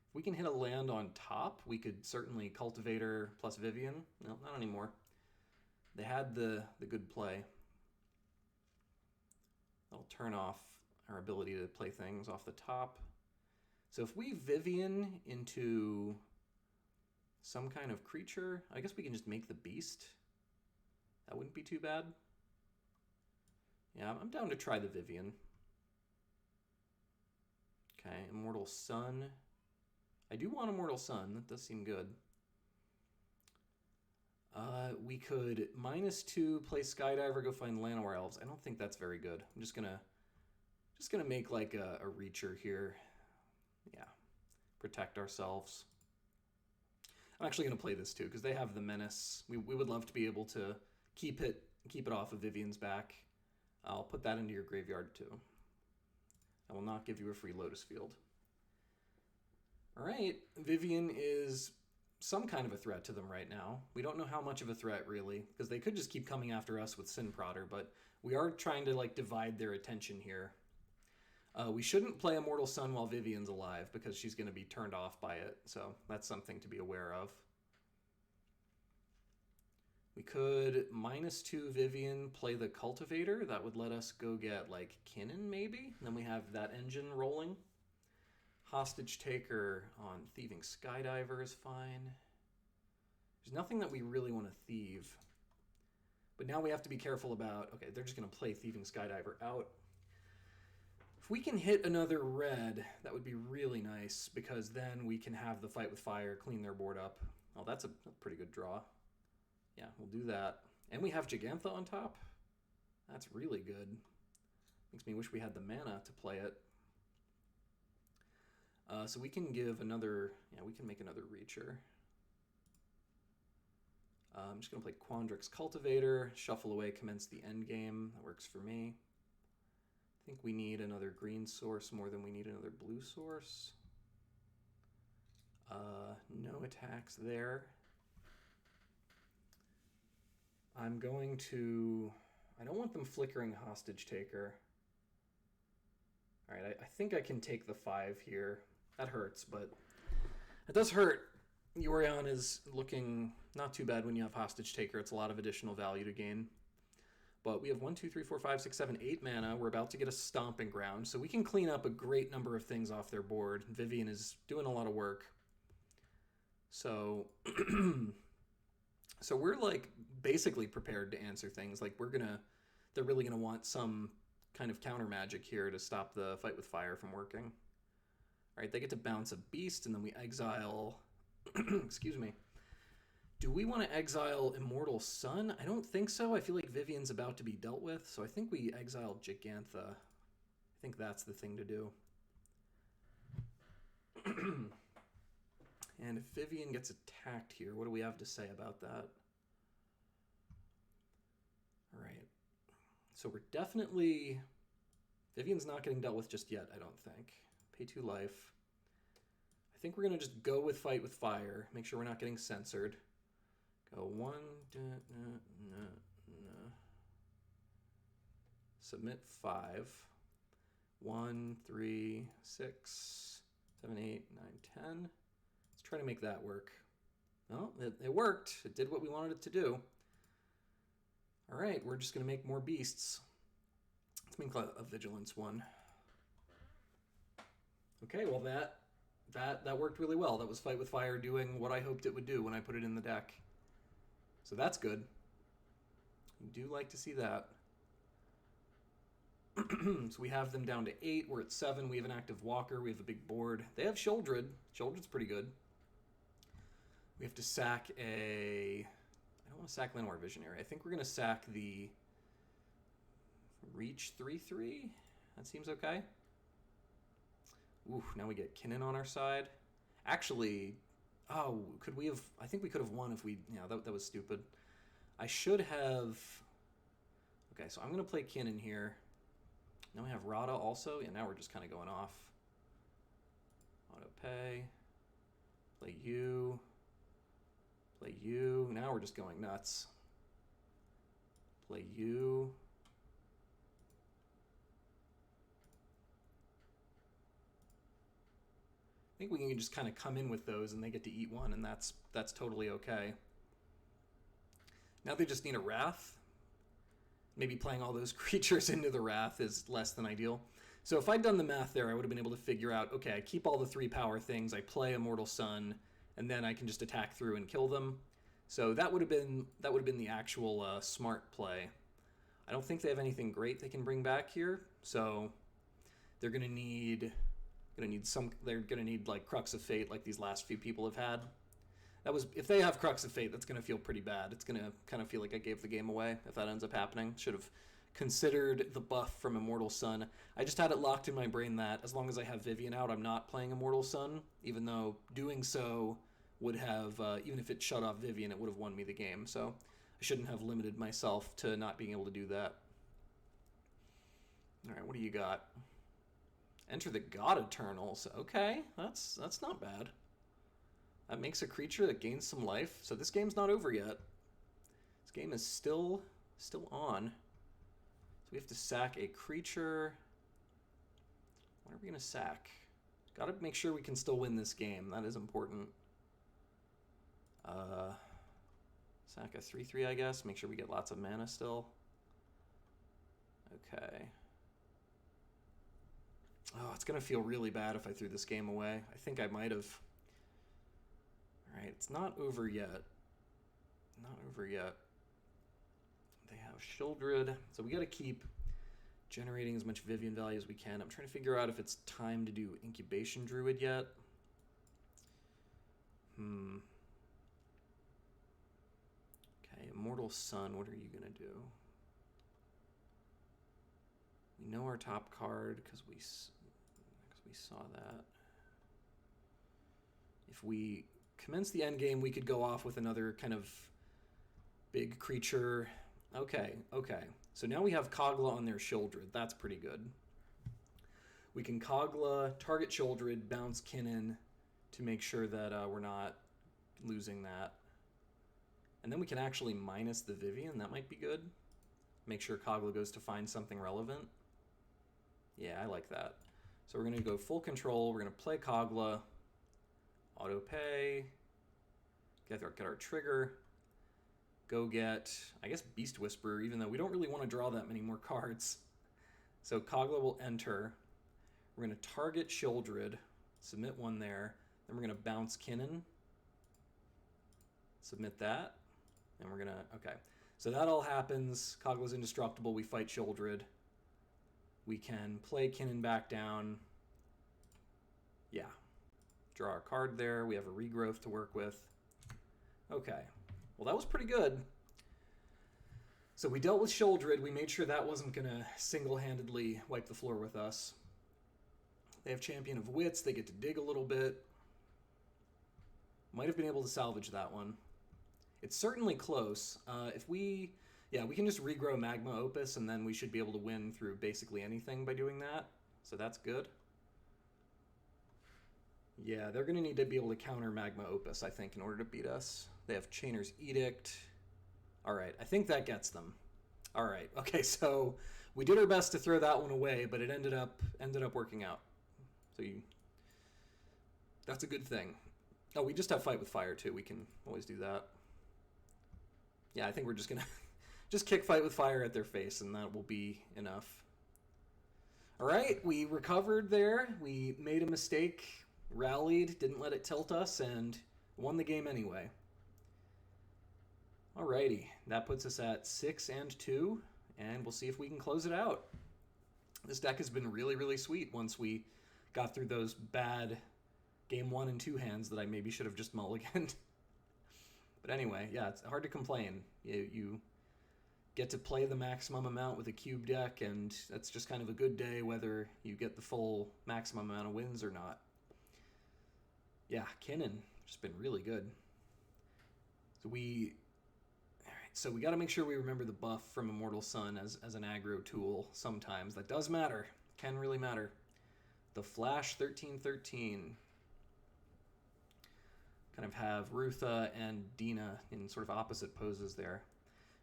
Speaker 1: If we can hit a land on top, we could certainly Cultivator plus Vivian. No, not anymore. They had the good play. That'll turn off our ability to play things off the top. So if we Vivian into some kind of creature, I guess we can just make the beast. That wouldn't be too bad. Yeah, I'm down to try the Vivian. Okay, Immortal Sun. I do want Immortal Sun. That does seem good. We could -2, play Skydiver, go find Llanowar Elves. I don't think that's very good. I'm just gonna make like a reacher here. Yeah, protect ourselves. I'm actually gonna play this too because they have the Menace. We would love to be able to keep it off of Vivian's back. I'll put that into your graveyard too. I will not give you a free Lotus Field. All right, Vivian is some kind of a threat to them right now. We don't know how much of a threat really, because they could just keep coming after us with Sin Prodder, but we are trying to like divide their attention here. We shouldn't play Immortal Sun while Vivian's alive because she's going to be turned off by it, so that's something to be aware of. We could -2 Vivian, play the Cultivator. That would let us go get like Kinnan maybe. And then we have that engine rolling. Hostage Taker on Thieving Skydiver is fine. There's nothing that we really want to thieve. But now we have to be careful about, okay, they're just going to play Thieving Skydiver out. If we can hit another red, that would be really nice because then we can have the Fight with Fire, clean their board up. Oh, that's a pretty good draw. Yeah, we'll do that. And we have Gigantha on top. That's really good. Makes me wish we had the mana to play it. So we can give another, yeah, we can make another Reacher. I'm just going to play Quandrix Cultivator, shuffle away, commence the end game. That works for me. I think we need another green source more than we need another blue source. No attacks there. I'm going to... I don't want them flickering Hostage Taker. All right, I think I can take the 5 here. That hurts, but it does hurt. Yorion is looking not too bad when you have Hostage Taker. It's a lot of additional value to gain. But we have 1, 2, 3, 4, 5, 6, 7, 8 mana. We're about to get a Stomping Ground, so we can clean up a great number of things off their board. Vivian is doing a lot of work. So, so we're like basically prepared to answer things. Like they're really gonna want some kind of counter magic here to stop the Fight with Fire from working. All right, they get to bounce a beast, and then we exile. Excuse me. Do we want to exile Immortal Sun? I don't think so. I feel like Vivian's about to be dealt with, so I think we exile Gigantha. I think that's the thing to do. And if Vivian gets attacked here, what do we have to say about that? All right. So we're definitely... Vivian's not getting dealt with just yet, I don't think. Pay 2 life. I think we're going to just go with Fight with Fire. Make sure we're not getting censored. Go 1... Submit 5. 1, 3, 6, 7, 8, 9, 10. Let's try to make that work. Well, it worked. It did what we wanted it to do. All right, we're just going to make more beasts. Let's make a Vigilance one. Okay, well that worked really well. That was Fight with Fire doing what I hoped it would do when I put it in the deck. So that's good. I do like to see that. So we have them down to 8. We're at 7. We have an active Walker. We have a big board. They have Sheoldred. Sheoldred's pretty good. We have to sack a... I don't want to sack Llanowar Visionary. I think we're going to sack the Reach 3/3. That seems okay. Ooh, now we get Kinnan on our side. Actually, oh, could we have... I think we could have won if we... Yeah, that was stupid. I should have... Okay, so I'm going to play Kinnan here. Now we have Rada also. Yeah, now we're just kind of going off. Auto pay. Play you. Play you. Now we're just going nuts. Play you. I think we can just kind of come in with those and they get to eat one, and that's totally okay. Now they just need a Wrath. Maybe playing all those creatures into the Wrath is less than ideal. So if I'd done the math there, I would have been able to figure out, okay, I keep all the 3 power things, I play Immortal Sun, and then I can just attack through and kill them. So that would have been the actual smart play. I don't think they have anything great they can bring back here, so they're gonna need like Crux of Fate, like these last few people have had. If they have Crux of Fate, that's gonna feel pretty bad. It's gonna kind of feel like I gave the game away if that ends up happening. Should have considered the buff from Immortal Sun. I just had it locked in my brain that as long as I have Vivian out, I'm not playing Immortal Sun, even though doing so would have, even if it shut off Vivian, it would have won me the game. So I shouldn't have limited myself to not being able to do that. All right, what do you got? Enter the God Eternals. Okay, that's not bad. That makes a creature that gains some life. So this game's not over yet. This game is still on. So we have to sack a creature. What are we going to sack? Got to make sure we can still win this game. That is important. Sack a 3/3, I guess. Make sure we get lots of mana still. Okay. Oh, it's going to feel really bad if I threw this game away. I think I might have. All right, it's not over yet. Not over yet. They have Sheoldred. So we got to keep generating as much Vivian value as we can. I'm trying to figure out if it's time to do Incubation Druid yet. Okay, Immortal Sun, what are you going to do? We know our top card because we saw that. If we commence the end game, we could go off with another kind of Big creature. Okay, okay. So now we have Kogla on their Shieldred. That's pretty good. We can Kogla, target Shieldred, bounce Kinnan to make sure that we're not losing that. And then we can actually minus the Vivian. That might be good. Make sure Kogla goes to find something relevant. Yeah, I like that. So we're going to go full control. We're going to play Kogla. Auto pay. Get our trigger. Go get, I guess, Beast Whisperer, even though we don't really want to draw that many more cards. So Kogla will enter. We're going to target Shieldred. Submit one there. Then we're going to bounce Kinnan. Submit that. And we're going to, okay. So that all happens. Kogla's indestructible. We fight Shieldred. We can play Kinnan back down. Yeah. Draw our card there. We have a regrowth to work with. Okay. Well, that was pretty good. So we dealt with Shieldred. We made sure that wasn't going to single-handedly wipe the floor with us. They have Champion of Wits. They get to dig a little bit. Might have been able to salvage that one. It's certainly close. Yeah, we can just regrow Magma Opus, and then we should be able to win through basically anything by doing that. So that's good. Yeah, they're going to need to be able to counter Magma Opus, I think, in order to beat us. They have Chainer's Edict. All right, I think that gets them. All right, okay, so we did our best to throw that one away, but it ended up working out. So that's a good thing. Oh, we just have Fight with Fire, too. We can always do that. Yeah, I think we're just going to just kick Fight with Fire at their face, and that will be enough. All right, we recovered there. We made a mistake, rallied, didn't let it tilt us, and won the game anyway. Alrighty, that puts us at 6-2, and we'll see if we can close it out. This deck has been really, really sweet once we got through those bad game 1 and 2 hands that I maybe should have just mulliganed. But anyway, yeah, it's hard to complain. You get to play the maximum amount with a cube deck, and that's just kind of a good day whether you get the full maximum amount of wins or not. Yeah, Kinnan, just been really good. So we got to make sure we remember the buff from Immortal Sun as an aggro tool sometimes. That does matter. Can really matter. The Flash 13/13. Kind of have Rutha and Dina in sort of opposite poses there.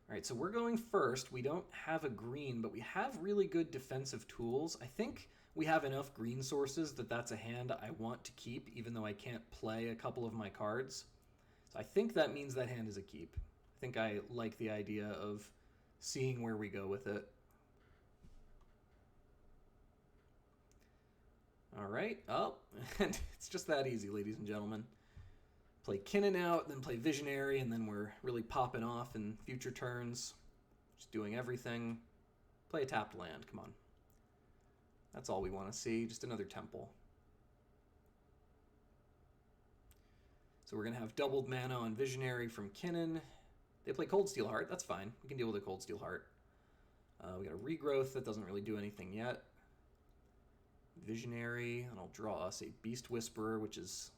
Speaker 1: All right, so we're going first. We don't have a green, but we have really good defensive tools. I think we have enough green sources that's a hand I want to keep, even though I can't play a couple of my cards. So I think that means that hand is a keep. I think I like the idea of seeing where we go with it. All right, oh, and it's just that easy, ladies and gentlemen. Play Kinnan out, then play Visionary, and then we're really popping off in future turns. Just doing everything. Play a tapped land, come on. That's all we want to see, just another temple. So we're going to have doubled mana on Visionary from Kinnan. They play Cold Steel Heart, that's fine. We can deal with a Cold Steel Heart. We got a Regrowth that doesn't really do anything yet. Visionary, and I'll draw us a Beast Whisperer, which is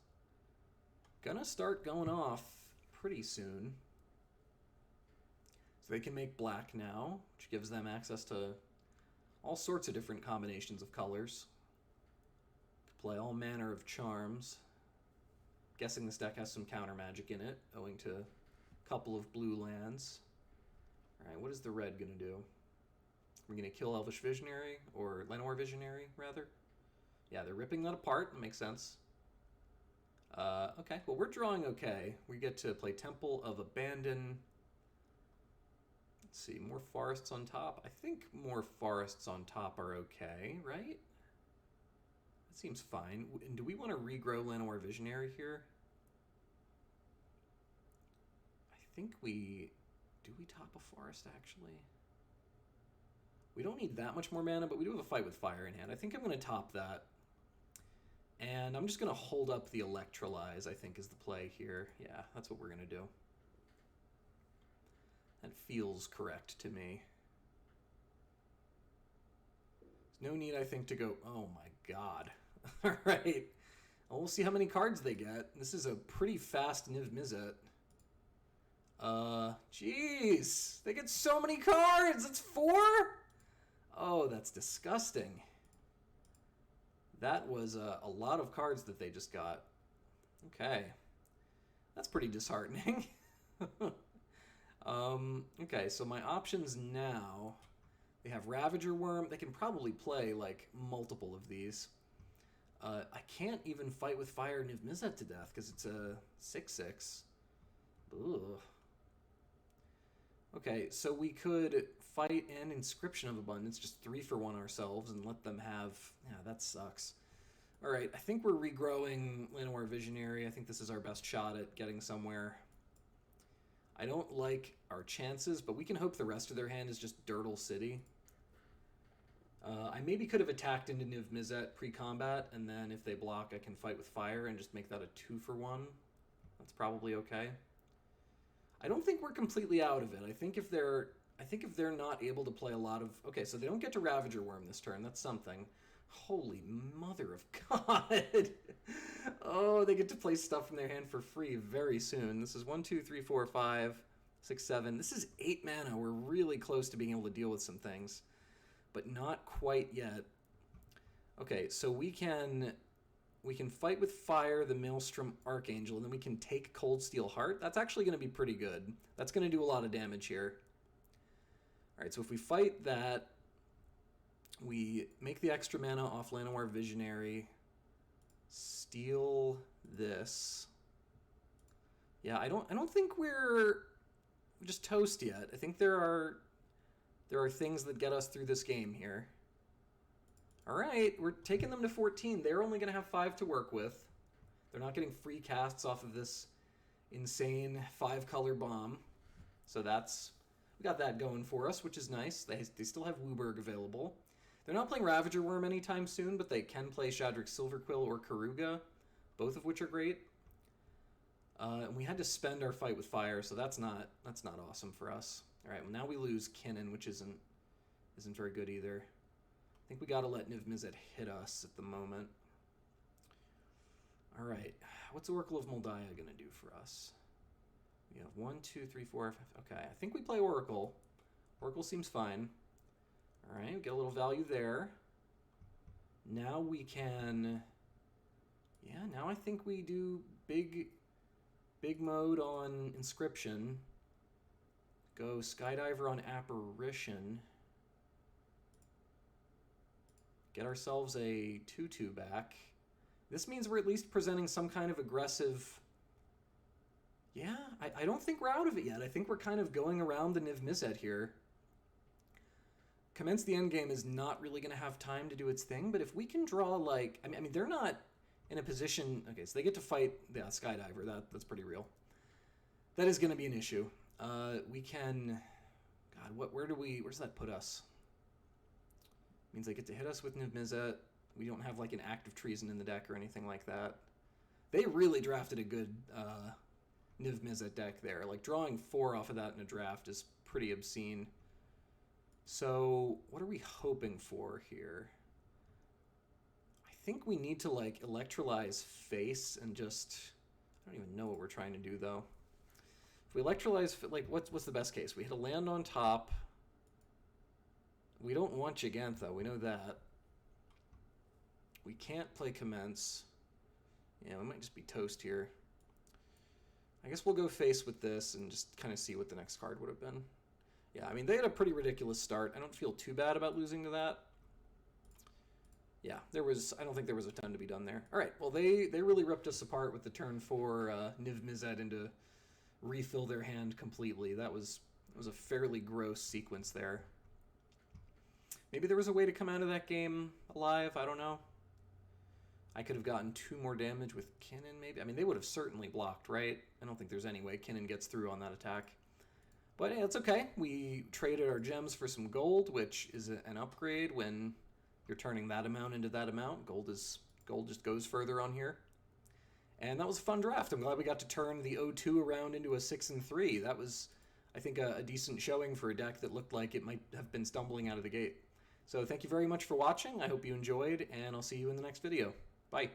Speaker 1: gonna start going off pretty soon. So they can make black now, which gives them access to all sorts of different combinations of colors. Play all manner of charms. Guessing this deck has some counter magic in it, owing to a couple of blue lands. Alright, what is the red gonna do? We're gonna kill Elvish Visionary, or Llanowar Visionary, rather. Yeah, they're ripping that apart, that makes sense. Okay, well, we're drawing okay. We get to play Temple of Abandon. Let's see, more forests on top. I think more forests on top are okay, right? That seems fine. And do we want to regrow Llanowar Visionary here? I think we... Do we top a forest, actually? We don't need that much more mana, but we do have a Fight with Fire in hand. I think I'm going to top that. And I'm just going to hold up the Electrolyze, I think, is the play here. Yeah, that's what we're going to do. That feels correct to me. There's no need, I think, to go, oh my god. All right. Well, we'll see how many cards they get. This is a pretty fast Niv Mizzet. Jeez, they get so many cards. It's 4? Oh, that's disgusting. That was a lot of cards that they just got. Okay. That's pretty disheartening. Okay, so my options now, they have Ravager Worm. They can probably play, like, multiple of these. I can't even fight with Fire Niv Mizzet to death because it's a 6/6. Ugh. Okay, so we could fight an Inscription of Abundance, just 3 for 1 ourselves, and let them have... Yeah, that sucks. Alright, I think we're regrowing Llanowar Visionary. I think this is our best shot at getting somewhere. I don't like our chances, but we can hope the rest of their hand is just Dirtle City. I maybe could have attacked into Niv Mizzet pre-combat, and then if they block, I can fight with fire and just make that a 2 for 1. That's probably okay. I don't think we're completely out of it. I think if they're not able to play a lot of... Okay, so they don't get to Ravager Worm this turn. That's something. Holy mother of God. Oh, they get to play stuff from their hand for free very soon. This is 1, 2, 3, 4, 5, 6, 7. This is 8 mana. We're really close to being able to deal with some things, but not quite yet. Okay, so we can fight with fire, the Maelstrom Archangel, and then we can take Cold Steel Heart. That's actually going to be pretty good. That's going to do a lot of damage here. All right, so if we fight that, we make the extra mana off Llanowar Visionary, steal this. Yeah, I don't think we're just toast yet. I think there are things that get us through this game here. All right, we're taking them to 14. They're only going to have 5 to work with. They're not getting free casts off of this insane 5-color bomb. So we got that going for us, which is nice. They still have Wooburg available. They're not playing Ravager Worm anytime soon, but they can play Shadrick Silverquill or Karuga, both of which are great. And we had to spend our fight with fire, so that's not awesome for us. All right, well now we lose Kinnan, which isn't very good either. I think we got to let Niv Mizzet hit us at the moment. All right, what's Oracle of Moldiah going to do for us? We have 1, 2, 3, 4, 5. Okay, I think we play Oracle. Oracle seems fine. All right, we get a little value there. Now we can... Yeah, now I think we do big mode on Inscription. Go Skydiver on Apparition. Get ourselves a 2/2 back. This means we're at least presenting some kind of aggressive... Yeah, I don't think we're out of it yet. I think we're kind of going around the Niv Mizzet here. Commence the Endgame is not really going to have time to do its thing, but if we can draw, like... I mean, they're not in a position... Okay, so they get to fight... Yeah, Skydiver. That's pretty real. That is going to be an issue. We can... God, where does that put us? Means they get to hit us with Niv Mizzet. We don't have, like, an active treason in the deck or anything like that. They really drafted a good Niv Mizzet deck there. Like, drawing 4 off of that in a draft is pretty obscene. So, what are we hoping for here? I think we need to, like, electrolyze face and just... I don't even know what we're trying to do, though. If we electrolyze... Like, what's the best case? We hit a land on top. We don't want Gigantha, we know that. We can't play Commence. Yeah, we might just be toast here. I guess we'll go face with this and just kind of see what the next card would have been. Yeah, I mean, they had a pretty ridiculous start. I don't feel too bad about losing to that. Yeah, I don't think there was a ton to be done there. All right, well, they really ripped us apart with the turn 4 Niv Mizzet into refill their hand completely. That was a fairly gross sequence there. Maybe there was a way to come out of that game alive. I don't know. I could have gotten 2 more damage with Kinnan, maybe. I mean, they would have certainly blocked, right? I don't think there's any way Kinnan gets through on that attack. But yeah, it's okay. We traded our gems for some gold, which is an upgrade when you're turning that amount into that amount. Gold just goes further on here. And that was a fun draft. I'm glad we got to turn the 0-2 around into a 6-3. That was, I think, a decent showing for a deck that looked like it might have been stumbling out of the gate. So thank you very much for watching. I hope you enjoyed, and I'll see you in the next video. Bye.